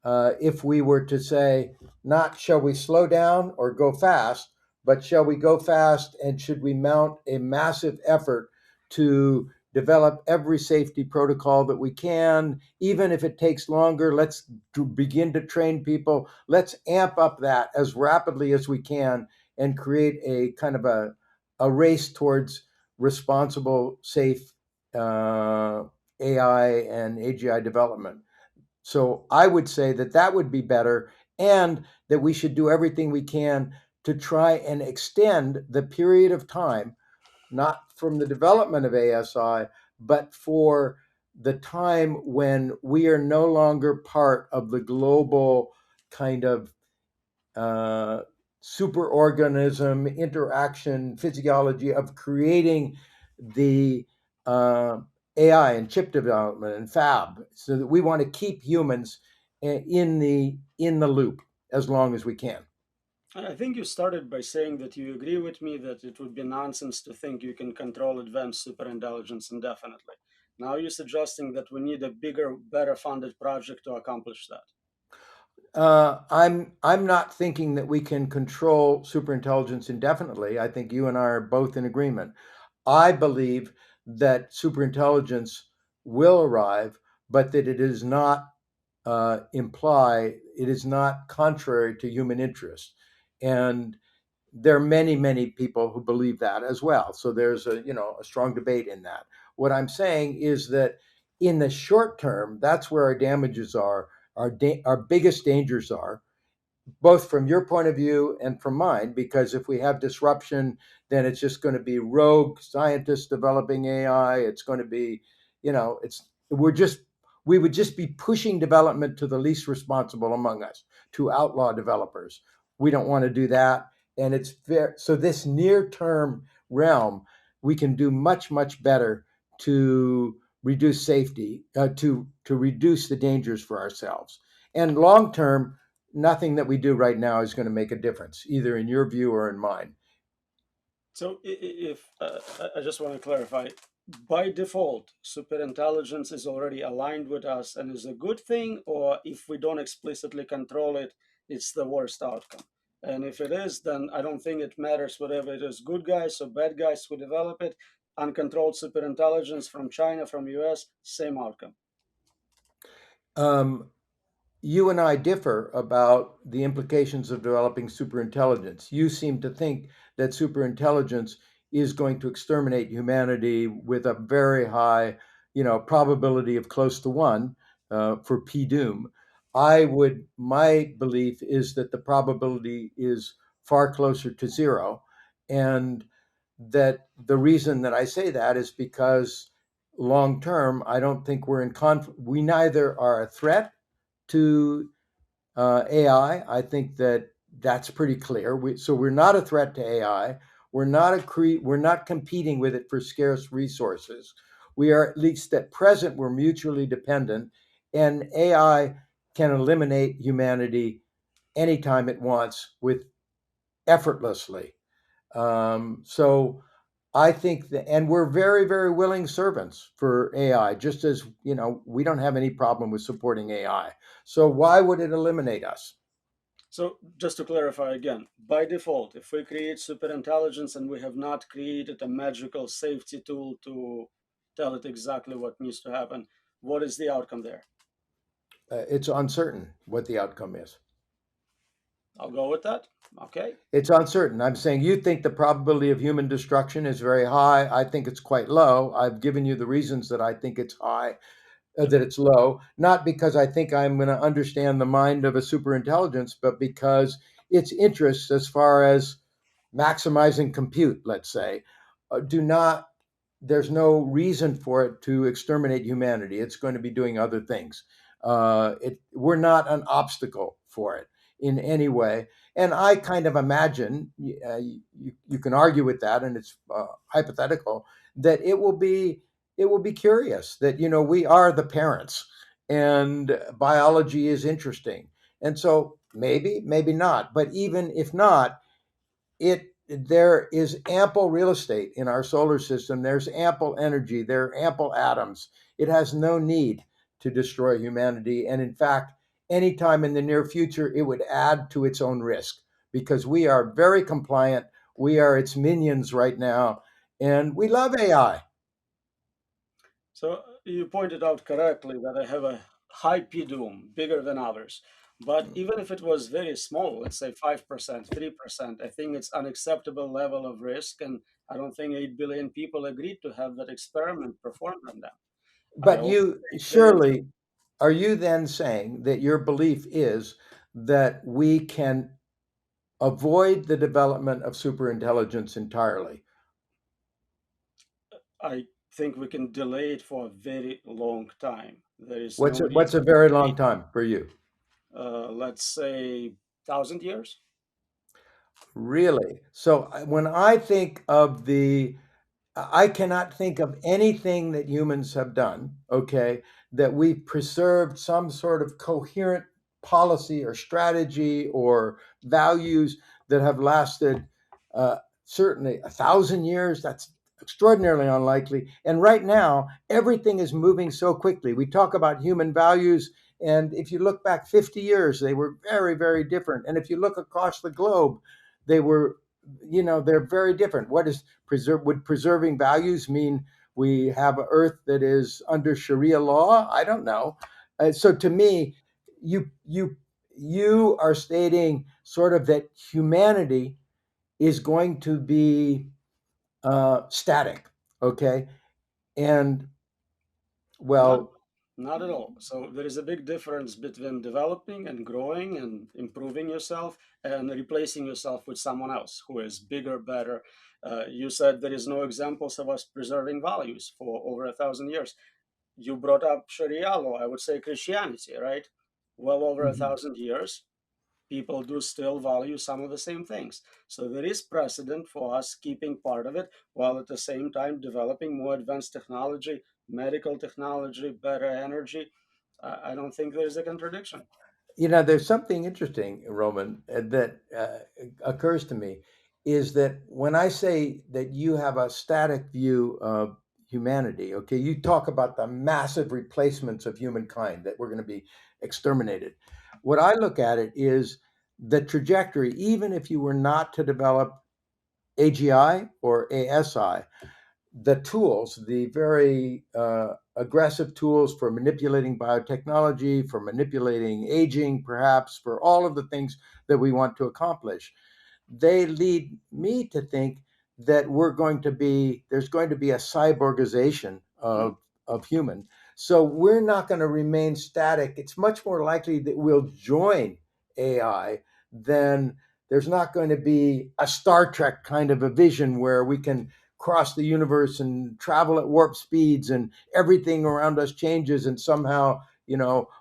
if we were to say, not shall we slow down or go fast, but shall we go fast and should we mount a massive effort to develop every safety protocol that we can, even if it takes longer. Let's begin to train people. Let's amp up that as rapidly as we can and create a kind of a race towards responsible, safe AI and AGI development. So I would say that that would be better, and that we should do everything we can to try and extend the period of time, not from the development of ASI, but for the time when we are no longer part of the global kind of uh, superorganism interaction physiology of creating the AI and chip development and fab, so that we want to keep humans in the loop as long as we can. I think you started by saying that you agree with me that it would be nonsense to think you can control advanced superintelligence indefinitely. Now you're suggesting that we need a bigger, better funded project to accomplish that. I'm not thinking that we can control superintelligence indefinitely. I think you and I are both in agreement. I believe that superintelligence will arrive, but that it is not it is not contrary to human interest. And there are many, many people who believe that as well. So there's a strong debate in that. What I'm saying is that in the short term, that's where our damages are, our biggest dangers are, both from your point of view and from mine, because if we have disruption, then it's just going to be rogue scientists developing AI. It's going to be, we would just be pushing development to the least responsible among us, to outlaw developers. We don't want to do that. And it's fair. So this near term realm, we can do much, much better to reduce safety, to reduce the dangers for ourselves. And long term, nothing that we do right now is going to make a difference, either in your view or in mine. So, if I just want to clarify, by default, superintelligence is already aligned with us and is a good thing, or if we don't explicitly control it, it's the worst outcome. And if it is, then I don't think it matters whether it is good guys or bad guys who develop it. Uncontrolled superintelligence from China, from US, same outcome. Um, you and I differ about the implications of developing superintelligence. You seem to think that superintelligence is going to exterminate humanity with a very high, probability of close to one for P doom. My belief is that the probability is far closer to zero, and that the reason that I say that is because long term, I don't think we're in conflict. We neither are a threat to AI. I think that that's pretty clear. So we're not a threat to AI. We're not competing with it for scarce resources. We are, at least at present, we're mutually dependent, and AI can eliminate humanity anytime it wants with effortlessly. So I think that, and we're very, very willing servants for AI, just as, we don't have any problem with supporting AI. So why would it eliminate us? So just to clarify again, by default, if we create superintelligence and we have not created a magical safety tool to tell it exactly what needs to happen, what is the outcome there? It's uncertain what the outcome is. I'll go with that. Okay. It's uncertain. I'm saying you think the probability of human destruction is very high. I think it's quite low. I've given you the reasons that I think it's high, Yep. that it's low, not because I think I'm going to understand the mind of a superintelligence, but because its interests, as far as maximizing compute, let's say, do not, there's no reason for it to exterminate humanity. It's going to be doing other things. We're not an obstacle for it in any way. And I kind of imagine, you can argue with that, and it's hypothetical, that it will be curious that, we are the parents, and biology is interesting, and so maybe not. But even if not, there is ample real estate in our solar system. There's ample energy. There are ample atoms. It has no need to destroy humanity. And in fact, anytime in the near future, it would add to its own risk, because we are very compliant. We are its minions right now, and we love AI. So you pointed out correctly that I have a high PDOM, bigger than others. But even if it was very small, let's say 5%, 3%, I think it's unacceptable level of risk. And I don't think 8 billion people agreed to have that experiment performed on them. I But also you think there is, surely, are you then saying that your belief is that we can avoid the development of superintelligence entirely? I think we can delay it for a very long time. There is What's no a, what's a reason very why, long time for you? let's say, 1,000 years. Really? So when I think of I cannot think of anything that humans have done, okay, that we've preserved some sort of coherent policy or strategy or values that have lasted, uh, certainly 1,000 years. That's extraordinarily unlikely. And right now, everything is moving so quickly. We talk about human values, and if you look back 50 years, they were very, very different. And if you look across the globe, they were, they're very different. Would preserving values mean we have an earth that is under Sharia law? I don't know. So to me, you you you are stating sort of that humanity is going to be static, okay? And Not, well, not at all. So there is a big difference between developing and growing and improving yourself and replacing yourself with someone else who is bigger, better. You said there is no examples of us preserving values for over 1,000 years. You brought up Sharia law. I would say Christianity, right? Well over a mhm. thousand years, people do still value some of the same things. So there is precedent for us keeping part of it while at the same time developing more advanced technology, medical technology, better energy. I don't think there's a contradiction. There's something interesting, Roman, that occurs to me, is that when I say that you have a static view of humanity, okay, you talk about the massive replacements of humankind, that we're going to be exterminated. What I look at it is the trajectory, even if you were not to develop AGI or ASI, the tools, the very aggressive tools for manipulating biotechnology, for manipulating aging, perhaps, for all of the things that we want to accomplish, they lead me to think that there's going to be a cyborgization Mhm. of human. So we're not going to remain static. It's much more likely that we'll join AI than there's not going to be a Star Trek kind of a vision where we can cross the universe and travel at warp speeds and everything around us changes, and somehow,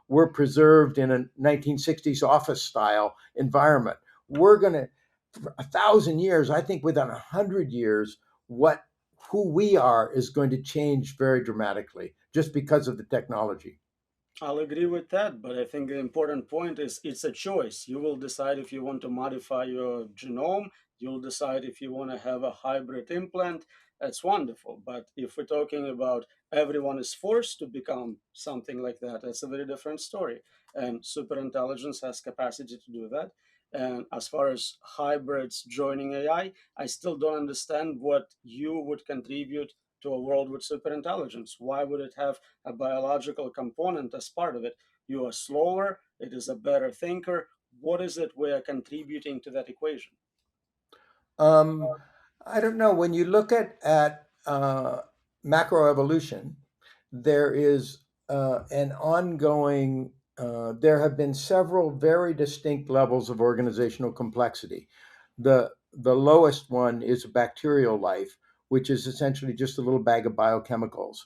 we're preserved in a 1960s office style environment. We're going to, for 1,000 years, I think within 100 years, what who we are is going to change very dramatically just because of the technology. I'll agree with that, but I think the important point is it's a choice. You will decide if you want to modify your genome, you'll decide if you want to have a hybrid implant. That's wonderful. But if we're talking about everyone is forced to become something like that, that's a very different story. And superintelligence has capacity to do that. And as far as hybrids joining AI, I still don't understand what you would contribute to a world with superintelligence. Why would it have a biological component as part of it? You are slower, it is a better thinker. What is it we are contributing to that equation? Um, I don't know. When you look at macroevolution, there is an ongoing. There have been several very distinct levels of organizational complexity. The lowest one is bacterial life, which is essentially just a little bag of biochemicals,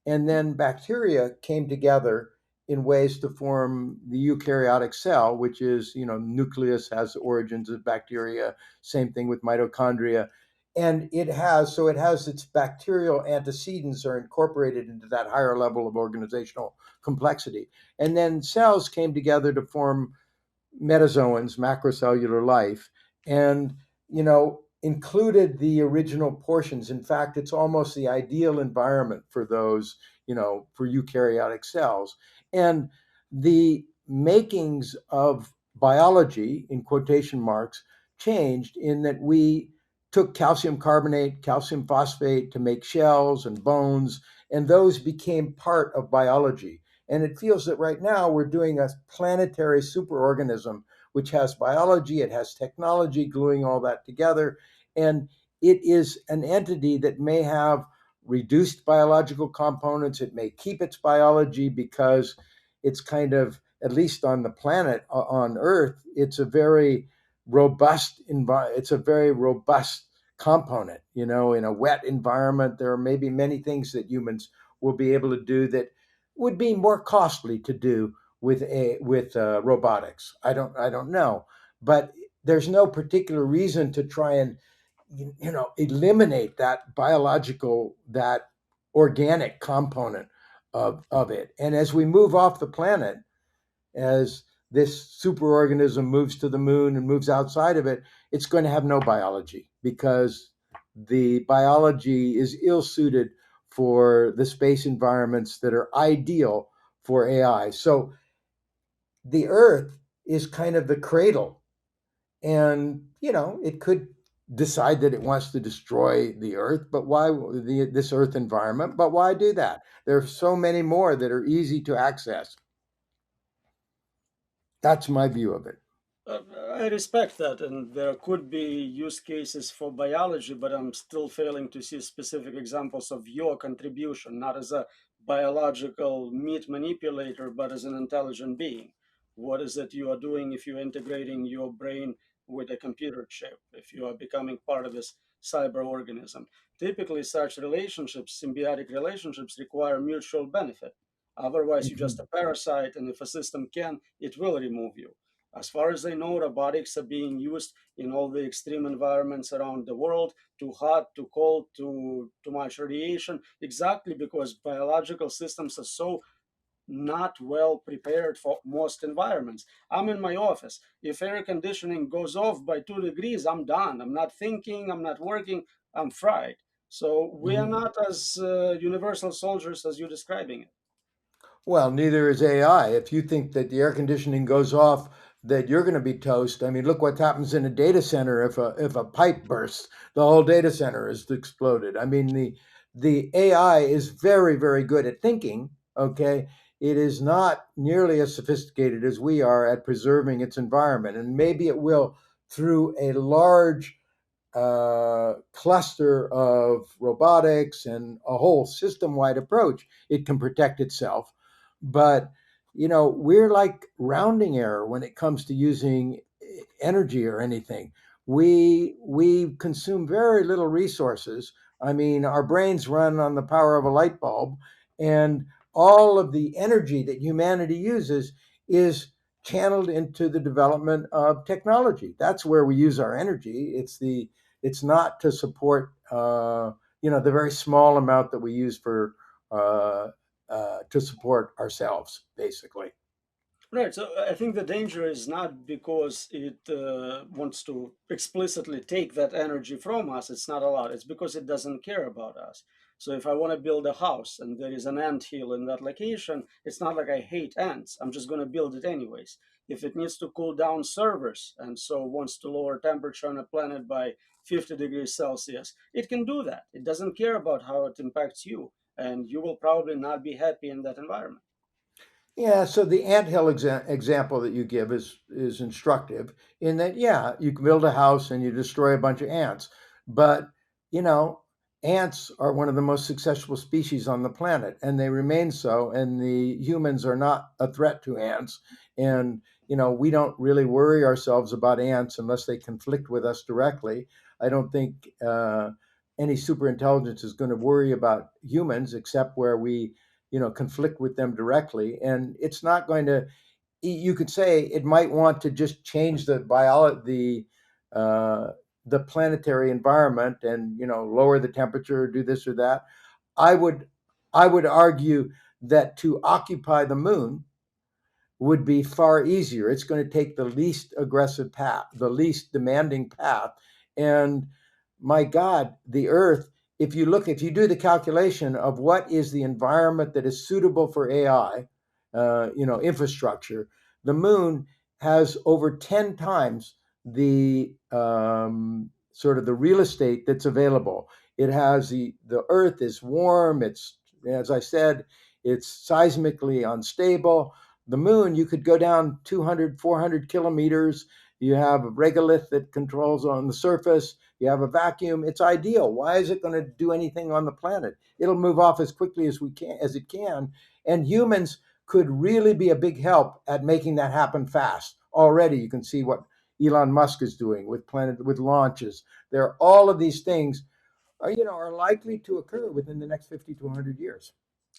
and then bacteria came together in ways to form the eukaryotic cell, which is, nucleus has origins of bacteria, same thing with mitochondria. And it has its bacterial antecedents are incorporated into that higher level of organizational complexity. And then cells came together to form metazoans, macrocellular life, and included the original portions. In fact, it's almost the ideal environment for those, for eukaryotic cells. And the makings of biology, in quotation marks, changed in that we took calcium carbonate, calcium phosphate to make shells and bones, and those became part of biology. And it feels that right now we're doing a planetary superorganism, which has biology, it has technology, gluing all that together. And it is an entity that may have reduced biological components. It may keep its biology because it's kind of, at least on the planet, on Earth, it's a very robust component. In a wet environment, there are maybe many things that humans will be able to do that would be more costly to do with robotics. I don't know, but there's no particular reason to try and eliminate that organic component of it. And as we move off the planet, as this superorganism moves to the moon and moves outside of it, it's going to have no biology because the biology is ill suited for the space environments that are ideal for AI. So the Earth is kind of the cradle, and it could decide that it wants to destroy the Earth, but why this Earth environment? But why do that? There are so many more that are easy to access. That's my view of it. I respect that, and there could be use cases for biology, but I'm still failing to see specific examples of your contribution, not as a biological meat manipulator, but as an intelligent being. What is it you are doing if you're integrating your brain with a computer chip, if you are becoming part of this cyber organism? Typically, such relationships, symbiotic relationships, require mutual benefit. Otherwise, you're just a Mhm. parasite, and if a system can, it will remove you. As far as I know, robotics are being used in all the extreme environments around the world, too hot, too cold, too much radiation, exactly because biological systems are so not well prepared for most environments. I'm in my office. If air conditioning goes off by 2 degrees, I'm done. I'm not thinking, I'm not working, I'm fried. So we are Mhm. not as universal soldiers as you're describing it. Well, neither is AI. If you think that the air conditioning goes off, that you're going to be toast. I mean, look what happens in a data center if a pipe bursts, the whole data center is exploded. I mean, the AI is very, very good at thinking. Okay, it is not nearly as sophisticated as we are at preserving its environment, and maybe it will through a large cluster of robotics and a whole system-wide approach, it can protect itself. But we're like rounding error when it comes to using energy or anything. We consume very little resources. I mean, our brains run on the power of a light bulb, and all of the energy that humanity uses is channeled into the development of technology. That's where we use our energy. It's not to support the very small amount that we use for uh, to support ourselves, basically. Right. So I think the danger is not because it wants to explicitly take that energy from us. It's not allowed. It's because it doesn't care about us. So if I want to build a house and there is an ant hill in that location, it's not like I hate ants. I'm just going to build it anyways. If it needs to cool down servers and so wants to lower temperature on a planet by 50 degrees Celsius, it can do that. It doesn't care about how it impacts you. And you will probably not be happy in that environment. Yeah, so the anthill example that you give is instructive in that, yeah, you can build a house and you destroy a bunch of ants, but you know, ants are one of the most successful species on the planet, and they remain so. And the humans are not a threat to ants, and we don't really worry ourselves about ants unless they conflict with us directly. I don't think any superintelligence is going to worry about humans except where we conflict with them directly, and it's not going to. You could say it might want to just change uh, the planetary environment, and lower the temperature, or do this or that. I would i would argue that to occupy the moon would be far easier. It's going to take the least aggressive path, the least demanding path. And my God, the Earth, if you do the calculation of what is the environment that is suitable for AI, infrastructure, the moon has over 10 times the sort of the real estate that's available. It has the Earth is warm. It's, as I said, it's seismically unstable. The moon, you could go down 200, 400 kilometers. You have a regolith that controls on the surface. You have a vacuum. It's ideal. Why is it going to do anything on the planet? It'll move off as quickly as it can. And humans could really be a big help at making that happen fast. Already, you can see what Elon Musk is doing with launches. There are all of these things are likely to occur within the next 50 to 100 years.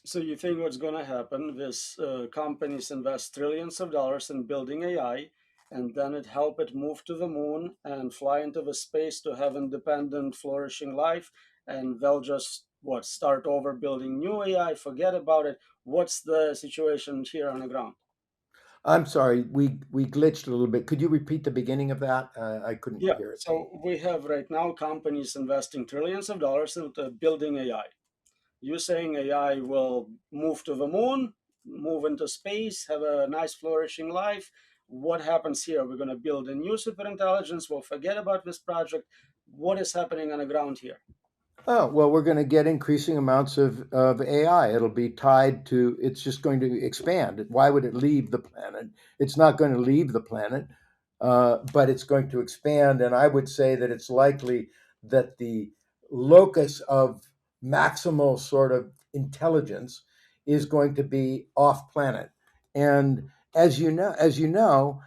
So you think what's going to happen? This companies invest trillions of dollars in building AI, and then it help it move to the moon and fly into the space to have independent, flourishing life, and they'll just what start over building new AI, forget about it. What's the situation here on the ground? I'm sorry, we glitched a little bit. Could you repeat the beginning of that? I couldn't Yeah. hear it. So we have right now companies investing trillions of dollars into building AI. You're saying AI will move to the moon, move into space, have a nice flourishing life. What happens here? We're going to build a new superintelligence. We'll forget about this project. What is happening on the ground here? Oh, well, we're going to get increasing amounts of AI. It'll be tied to, it's just going to expand. Why would it leave the planet? It's not going to leave the planet, but it's going to expand. And I would say that it's likely that the locus of maximal sort of intelligence is going to be off planet. And as you know,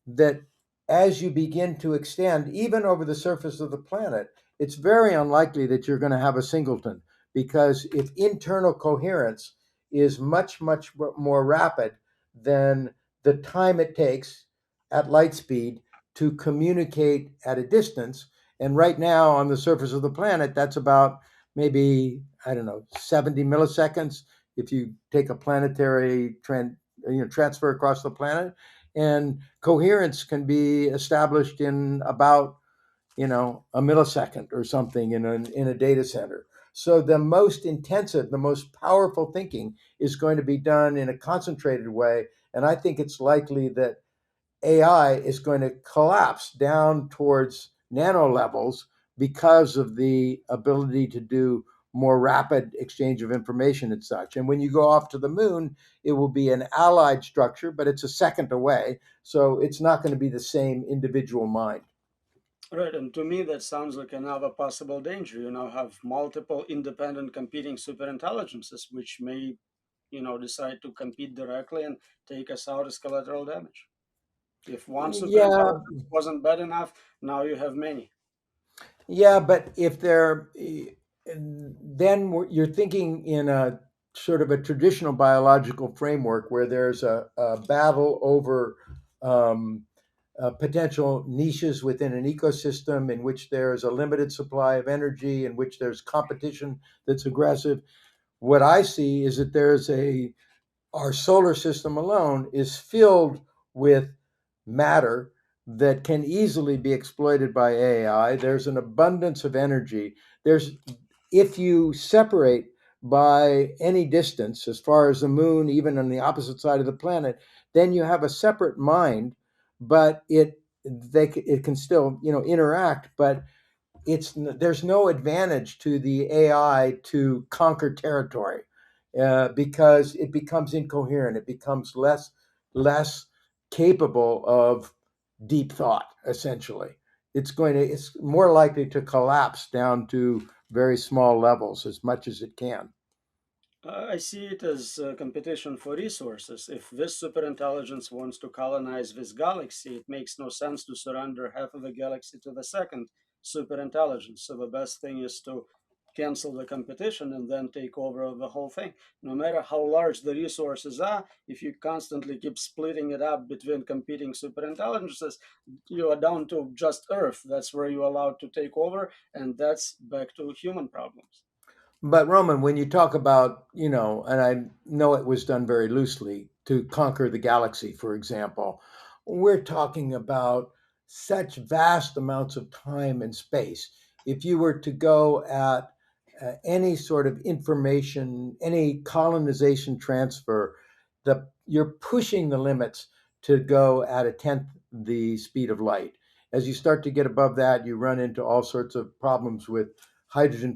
that as you begin to extend, even over the surface of the planet, it's very unlikely that you're going to have a singleton, because if internal coherence is much, much more rapid than the time it takes at light speed to communicate at a distance, and right now on the surface of the planet, that's about maybe, I don't know, 70 milliseconds if you take a planetary transfer across the planet. And coherence can be established in about a millisecond or something in a data center. So the most intensive, the most powerful thinking is going to be done in a concentrated way. And I think it's likely that AI is going to collapse down towards nano levels because of the ability to do more rapid exchange of information and such. And when you go off to the moon, it will be an allied structure, but it's a second away. So it's not going to be the same individual mind. Right, and to me that sounds like another possible danger. You now have multiple independent competing superintelligences, which may, decide to compete directly and take us out as collateral damage. If one Yeah, superintelligence wasn't bad enough, now you have many. yeah, but if they're then you're thinking in a sort of a traditional biological framework where there's a battle over um, potential niches within an ecosystem in which there's a limited supply of energy, in which there's competition that's aggressive. What I see is that there's a our solar system alone is filled with matter that can easily be exploited by AI. There's an abundance of energy. There's if you separate by any distance, as far as the moon, even on the opposite side of the planet, then you have a separate mind, but it can still interact, but there's no advantage to the AI to conquer territory because it becomes incoherent. It becomes less capable of deep thought. Essentially, it's more likely to collapse down to very small levels as much as it can. I see it as a competition for resources. If this superintelligence wants to colonize this galaxy, it makes no sense to surrender half of the galaxy to the second superintelligence. So the best thing is to cancel the competition and then take over the whole thing. No matter how large the resources are, if you constantly keep splitting it up between competing superintelligences, you are down to just Earth. That's where you're allowed to take over, and that's back to human problems. But Roman, when you talk about, and I know it was done very loosely to conquer the galaxy, for example, we're talking about such vast amounts of time and space. If you were to go at any sort of information, any colonization transfer, you're pushing the limits to go at a tenth the speed of light. As you start to get above that, you run into all sorts of problems with hydrogen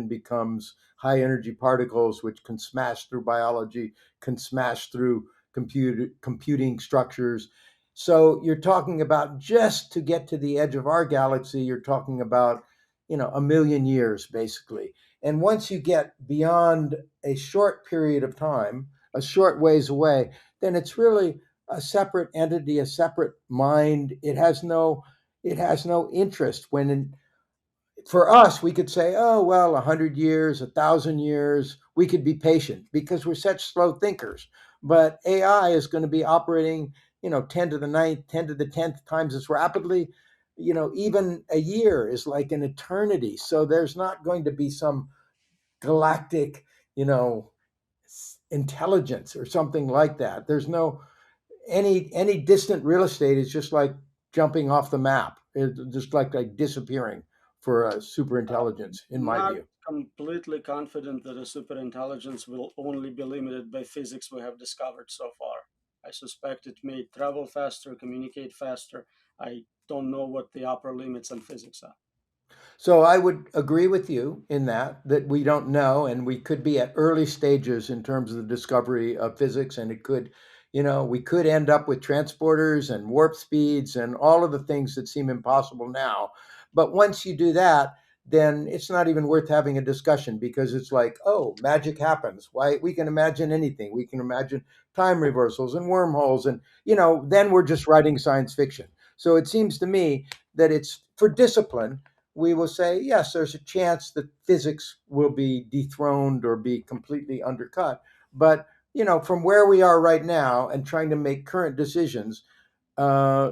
becomes high energy particles, which can smash through biology, can smash through computing structures. So you're talking about just to get to the edge of our galaxy, you're talking about, a million years basically. And once you get beyond a short period of time, a short ways away, then it's really a separate entity, a separate mind. It has no interest for us, we could say, oh, well, 100 years, 1,000 years, we could be patient because we're such slow thinkers. But AI is going to be operating, 10 to the ninth, 10 to the 10th times as rapidly. Even a year is like an eternity. So there's not going to be some galactic, you know, intelligence or something like that. There's no, any distant real estate is just like jumping off the map. It's just like disappearing for a super intelligence, in my Not view. completely confident that a superintelligence will only be limited by physics we have discovered so far. I suspect it may travel faster, communicate faster. I don't know what the upper limits on physics are. So I would agree with you in that we don't know, and we could be at early stages in terms of the discovery of physics, and we could end up with transporters and warp speeds and all of the things that seem impossible now. But once you do that, then it's not even worth having a discussion because it's like, oh, magic happens. Why we can imagine anything. We can imagine time reversals and wormholes, and then we're just writing science fiction. So it seems to me that it's for discipline we will say, yes, there's a chance that physics will be dethroned or be completely undercut. But, from where we are right now and trying to make current decisions, uh,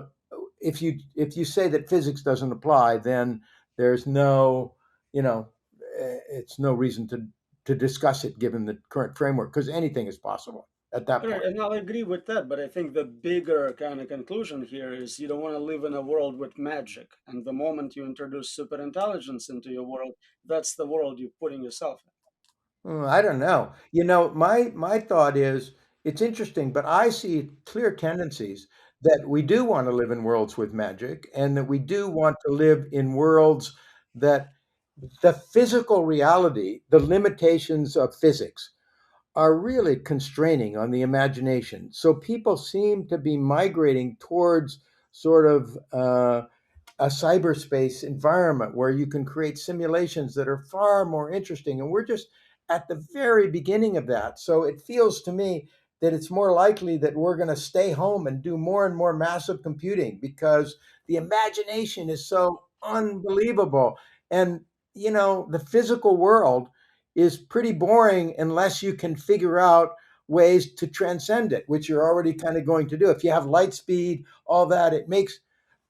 if you say that physics doesn't apply, then there's no, it's no reason to discuss it given the current framework because anything is possible at that Right, point. and I'll agree with that, but I think the bigger kind of conclusion here is you don't want to live in a world with magic. And the moment you introduce superintelligence into your world, that's the world you're putting yourself in. I don't know. My thought is it's interesting, but I see clear tendencies that we do want to live in worlds with magic and that we do want to live in worlds that the physical reality, the limitations of physics are really constraining on the imagination. So people seem to be migrating towards sort of a cyberspace environment where you can create simulations that are far more interesting. And we're just at the very beginning of that. So it feels to me that it's more likely that we're going to stay home and do more and more massive computing because the imagination is so unbelievable. And, the physical world is pretty boring unless you can figure out ways to transcend it, which you're already kind of going to do. If you have light speed, all that, it makes.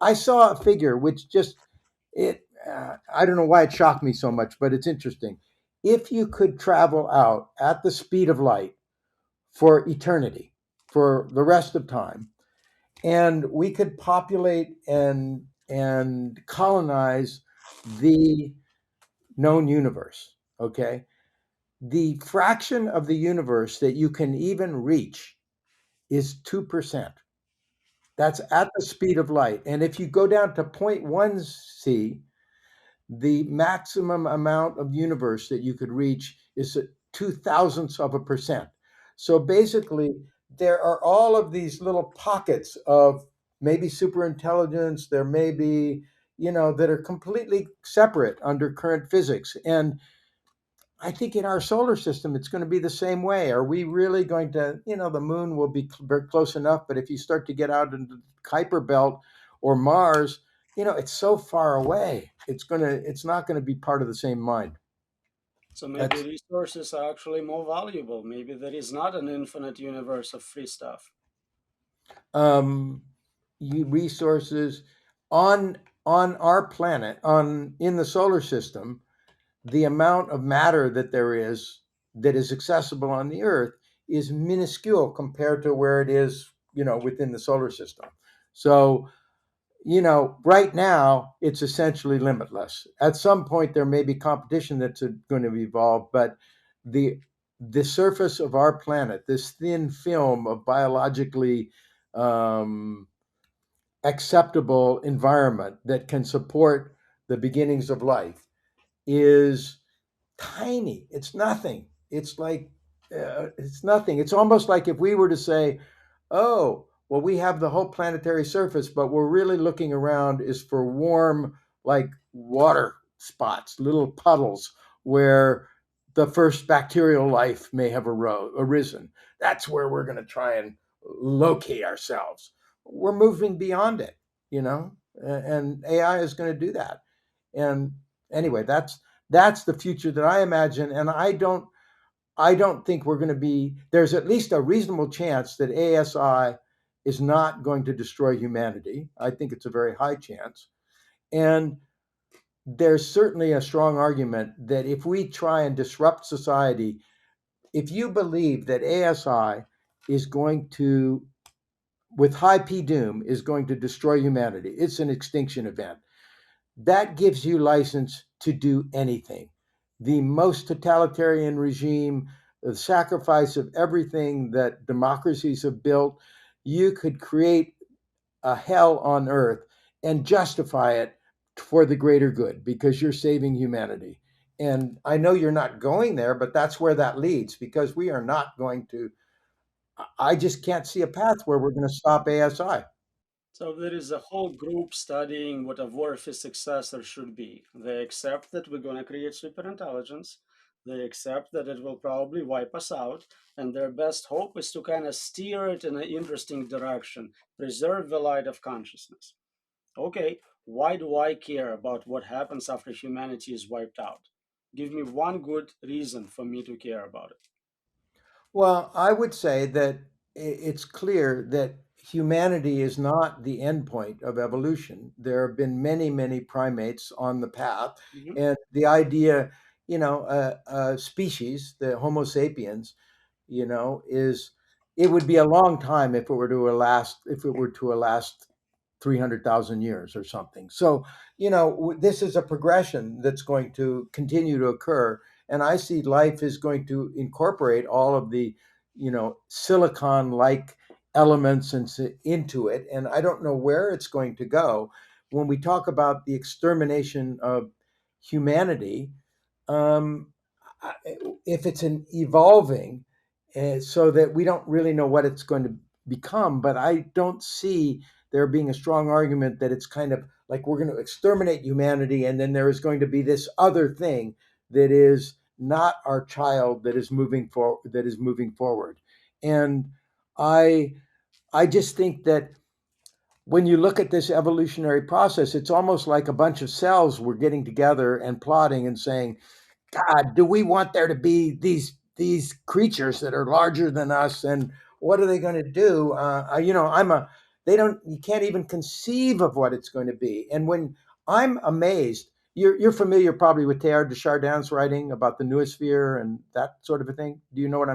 I saw a figure which just it. I don't know why it shocked me so much, but it's interesting. If you could travel out at the speed of light for eternity, for the rest of time, and we could populate and colonize the known universe. Okay, the fraction of the universe that you can even reach is 2%. That's at the speed of light. And if you go down to zero point 0.1 c, the maximum amount of universe that you could reach is 2 thousandths of a percent. So basically, there are all of these little pockets of maybe superintelligence. There may be, that are completely separate under current physics. And I think in our solar system, it's going to be the same way. Are we really going to, the moon will be very close enough, but if you start to get out into the Kuiper Belt or Mars, it's so far away. It's not going to be part of the same mind. So maybe That's resources are actually more valuable. Maybe there is not an infinite universe of free stuff. um, resources on our planet, on in the solar system. The amount of matter that is accessible on the Earth is minuscule compared to where it is, within the solar system. So, right now it's essentially limitless. At some point, there may be competition that's going to evolve, but the the surface of our planet, this thin film of biologically um, acceptable environment that can support the beginnings of life, is tiny. It's nothing. It's like it's nothing. It's almost like if we were to say, "Oh, well, we have the whole planetary surface, but we're really looking around is for warm, like water spots, little puddles where the first bacterial life may have arisen. That's where we're going to try and locate ourselves. We're moving beyond it, and AI is going to do that. And anyway, that's the future that I imagine, and I don't think we're going to be. There's at least a reasonable chance that ASI is not going to destroy humanity. I think it's a very high chance, and there's certainly a strong argument that if we try and disrupt society, if you believe that ASI is going to, with high P doom, is going to destroy humanity, it's an extinction event. That gives you license to do anything. The most totalitarian regime, the sacrifice of everything that democracies have built, you could create a hell on earth and justify it for the greater good because you're saving humanity. And I know you're not going there, but that's where that leads because we are not going to. I just can't see a path where we're going to stop ASI. So there is a whole group studying what a worthy successor should be. They accept that we're going to create superintelligence. They accept that it will probably wipe us out, and their best hope is to kind of steer it in an interesting direction, preserve the light of consciousness. Okay, why do I care about what happens after humanity is wiped out? Give me one good reason for me to care about it. Well, I would say that it's clear that humanity is not the endpoint of evolution. There have been many, many primates on the path, Mhm. and the idea, species, the Homo sapiens, is it would be a long time if it were to last 300,000 years or something. So, this is a progression that's going to continue to occur. And I see life is going to incorporate all of the, silicon like elements into it. And I don't know where it's going to go. When we talk about the extermination of humanity, um, if it's an evolving, so that we don't really know what it's going to become, but I don't see there being a strong argument that it's kind of like we're going to exterminate humanity, and then there is going to be this other thing that is not our child that is moving forward. And I I just think that when you look at this evolutionary process, it's almost like a bunch of cells were getting together and plotting and saying, God, do we want there to be these creatures that are larger than us, and what are they going to do? They don't, you can't even conceive of what it's going to be. And when I'm amazed, you're familiar probably with Teilhard de Chardin's writing about the noosphere and that sort of a thing. Do you know what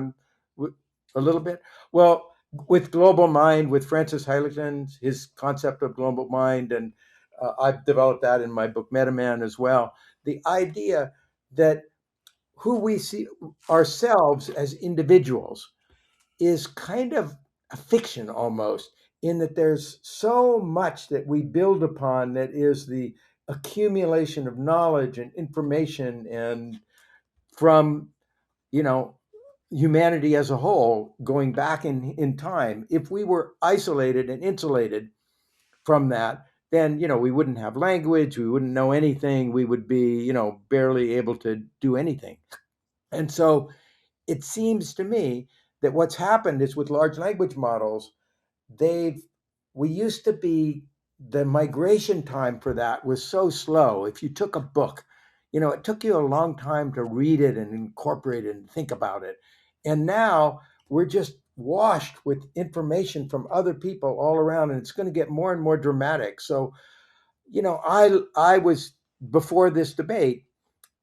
a little bit? Well, with global mind, with Francis Heiligton, his concept of global mind, and I've developed that in my book Metaman as well. The idea that who we see ourselves as individuals is kind of a fiction almost, in that there's so much that we build upon that is the accumulation of knowledge and information, and from, you know, humanity as a whole going back in time. If we were isolated and insulated from that, then, we wouldn't have language, we wouldn't know anything, we would be, barely able to do anything. And so it seems to me that what's happened is, with large language models, they've we used to be, the migration time for that was so slow. If you took a book, it took you a long time to read it and incorporate it and think about it. And now we're just washed with information from other people all around, and it's going to get more and more dramatic. So, I was, before this debate,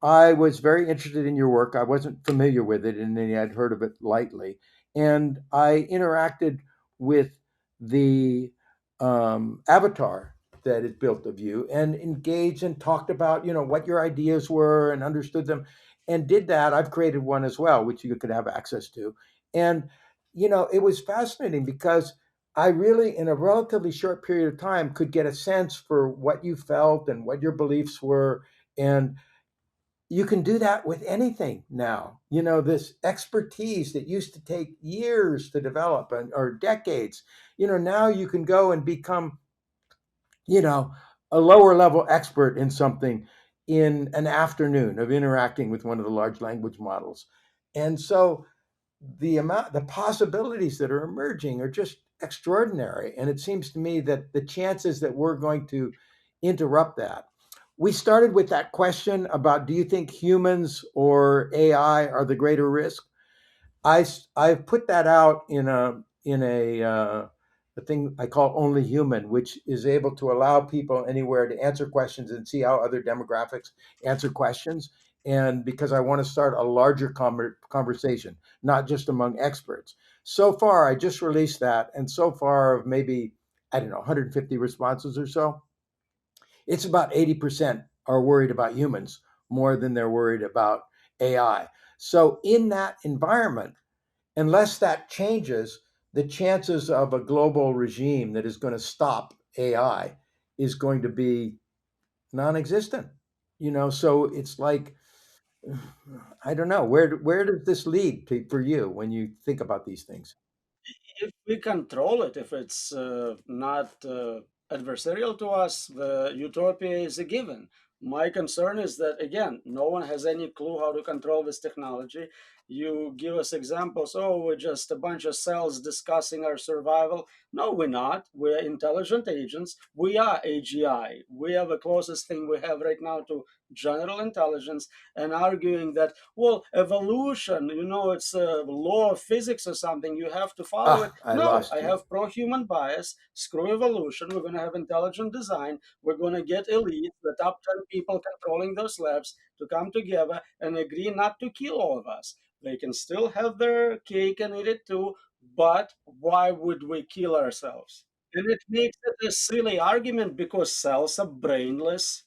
I was very interested in your work. I wasn't familiar with it, and then I'd heard of it lightly. And I interacted with the avatar that is built of you, and engaged and talked about, what your ideas were, and understood them, and did that. I've created one as well, which you could have access to. And, it was fascinating because I really, in a relatively short period of time, could get a sense for what you felt and what your beliefs were. And you can do that with anything now. This expertise that used to take years to develop, or decades, now you can go and become, you know, a lower level expert in something in an afternoon of interacting with one of the large language models. And so the possibilities that are emerging are just extraordinary. And it seems to me that the chances that we're going to interrupt that. We started with that question about, do you think humans or AI are the greater risk? I've put that out in a thing I call Only Human, which is able to allow people anywhere to answer questions and see how other demographics answer questions. And because I want to start a larger conversation, not just among experts. So far, I just released that, and so far of maybe, I don't know, 150 responses or so, it's about 80% are worried about humans more than they're worried about AI. So in that environment, unless that changes, the chances of a global regime that is going to stop AI is going to be non-existent. So it's like, I don't know, where does this lead to, for you, when you think about these things? If we control it, if it's not adversarial to us, the utopia is a given. My concern is that, again, no one has any clue how to control this technology. You give us examples, oh, we're just a bunch of cells discussing our survival. No, we're not. We're intelligent agents. We are AGI. We are the closest thing we have right now to general intelligence, and arguing that, well, evolution, it's a law of physics or something, you have to follow it. I No, lost I you. have pro-human bias. Screw evolution. We're going to have intelligent design. We're going to get elite, the top 10 people controlling those labs, to come together and agree not to kill all of us. They can still have their cake and eat it too, but why would we kill ourselves? And it makes it a silly argument because cells are brainless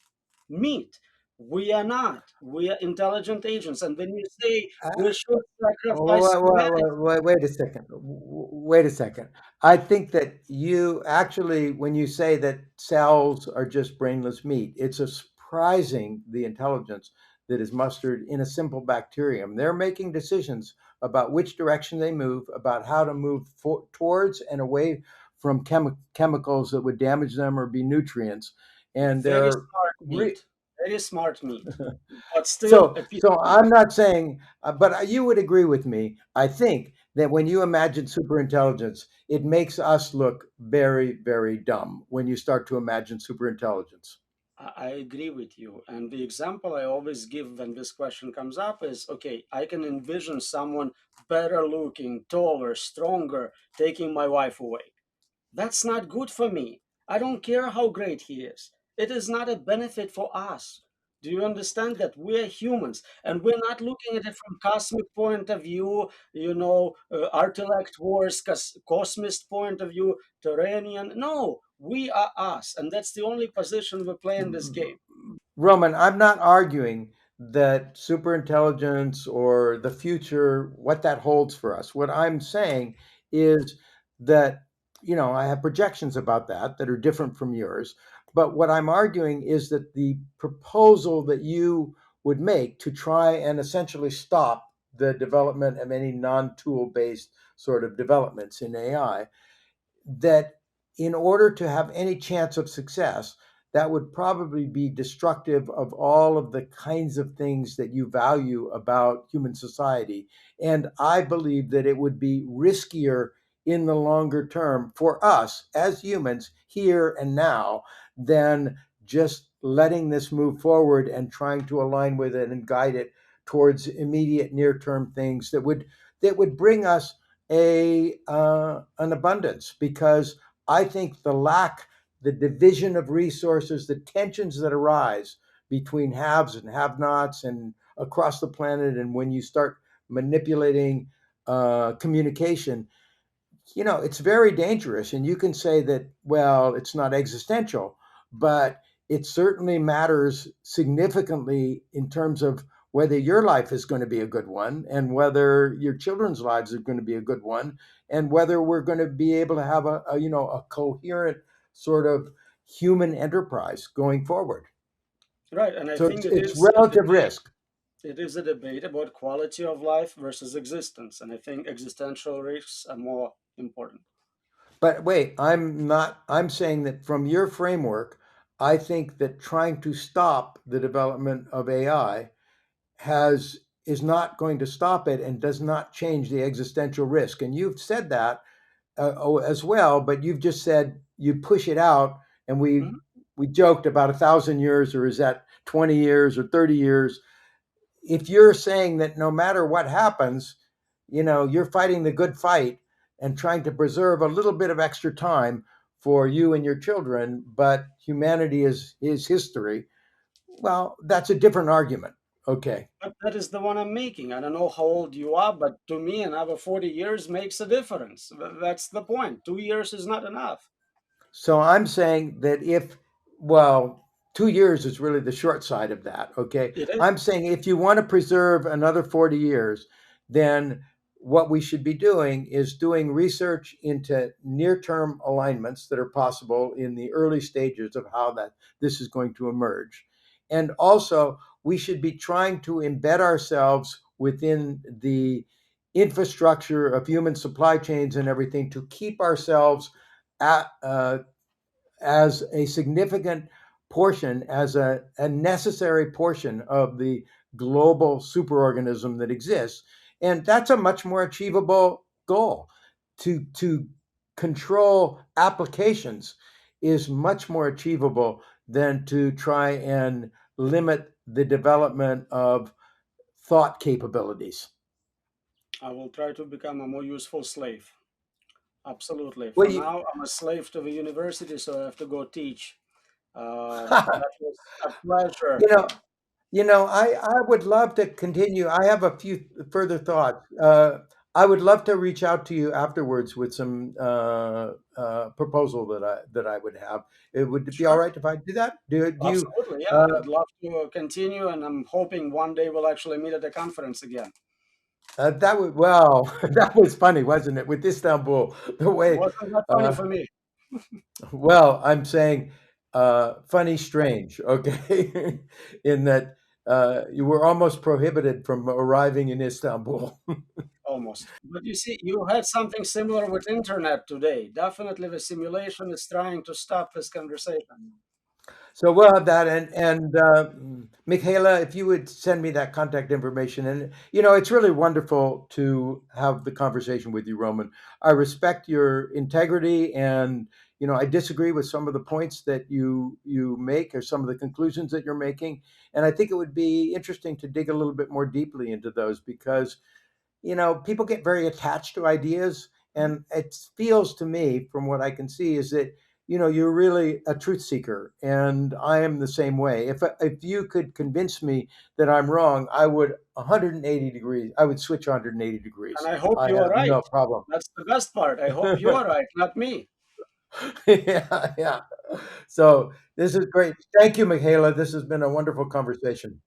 meat. We are not. We are intelligent agents. And when you say we should sacrifice humanity, Wait a second. Wait a second. I think that you actually, when you say that cells are just brainless meat, it's a surprising the intelligence that is mustered in a simple bacterium. They're making decisions about which direction they move, about how to move towards and away from chemicals that would damage them or be nutrients. And very they're smart re- meat. Very smart meat. But still So, a piece so of meat. I'm not saying, but you would agree with me. I think that when you imagine superintelligence, it makes us look very, very dumb when you start to imagine superintelligence. I agree with you. And the example I always give when this question comes up is okay, I can envision someone better looking, taller, stronger, taking my wife away. That's not good for me. I don't care how great he is. It is not a benefit for us. Do you understand that we're humans and we're not looking at it from cosmic point of view, intellect wars, cosmist point of view, Terranian? No, we are us, and that's the only position we play in this game. Roman, I'm not arguing that superintelligence or the future, what that holds for us. What I'm saying is that, I have projections about that are different from yours. But what I'm arguing is that the proposal that you would make to try and essentially stop the development of any non tool based sort of developments in AI, that in order to have any chance of success, that would probably be destructive of all of the kinds of things that you value about human society. And I believe that it would be riskier in the longer term for us as humans here and now than just letting this move forward and trying to align with it and guide it towards immediate near term things that would bring us a an abundance, because I think the division of resources, the tensions that arise between haves and have-nots and across the planet, and when you start manipulating communication, it's very dangerous. And you can say that, well, it's not existential, but it certainly matters significantly in terms of whether your life is going to be a good one and whether your children's lives are going to be a good one and whether we're going to be able to have a coherent sort of human enterprise going forward. Right, and I So think it's, it's relative risk. it is a debate about quality of life versus existence, and I think existential risks are more important. But wait, I'm saying that from your framework, I think that trying to stop the development of AI has is not going to stop it and does not change the existential risk. And you've said that as well, but you've just said you push it out, and Mhm. we joked about 1,000 years, or is that 20 years or 30 years? If you're saying that no matter what happens, you're fighting the good fight and trying to preserve a little bit of extra time for you and your children, but humanity is history. Well, that's a different argument. Okay. But that is the one I'm making. I don't know how old you are, but to me, another 40 years makes a difference. That's the point. 2 years is not enough. So I'm saying that well, 2 years is really the short side of that. Okay. It is. I'm saying if you want to preserve another 40 years, then what we should be doing is doing research into near term alignments that are possible in the early stages of how this is going to emerge. And also, we should be trying to embed ourselves within the infrastructure of human supply chains and everything to keep ourselves at, as a significant portion, as a necessary portion of the global superorganism that exists. And that's a much more achievable goal. To control applications is much more achievable than to try and limit the development of thought capabilities. I will try to become a more useful slave. Absolutely. Well, For now, I'm a slave to the university, so I have to go teach. That was a pleasure. you know, I would love to continue. I have a few further thoughts. I would love to reach out to you afterwards with some proposal that I would have. Would it be all Sure. right if I do that? Do you? Absolutely. Yeah. Uh, I'd love to continue, and I'm hoping one day we'll actually meet at the conference again. that would well. That was funny, wasn't it? With Istanbul, the way. Wasn't that funny Uh, for me? well, I'm saying funny, strange. Okay, in that you were almost prohibited from arriving in Istanbul. Almost. But you see, you had something similar with internet today. Definitely the simulation is trying to stop this conversation. So we'll have that, and Michaela, if you would send me that contact information, and it's really wonderful to have the conversation with you, Roman. I respect your integrity and I disagree with some of the points that you make or some of the conclusions that you're making, and I think it would be interesting to dig a little bit more deeply into those because people get very attached to ideas, and it feels to me, from what I can see, is that you're really a truth seeker, and I am the same way. If you could convince me that I'm wrong, I would 180 degrees. I would switch 180 And degrees. I hope I you are have right. no problem. That's the best part. I hope you are right, not me. Yeah, yeah. So this is great. Thank you, Michaela. This has been a wonderful conversation.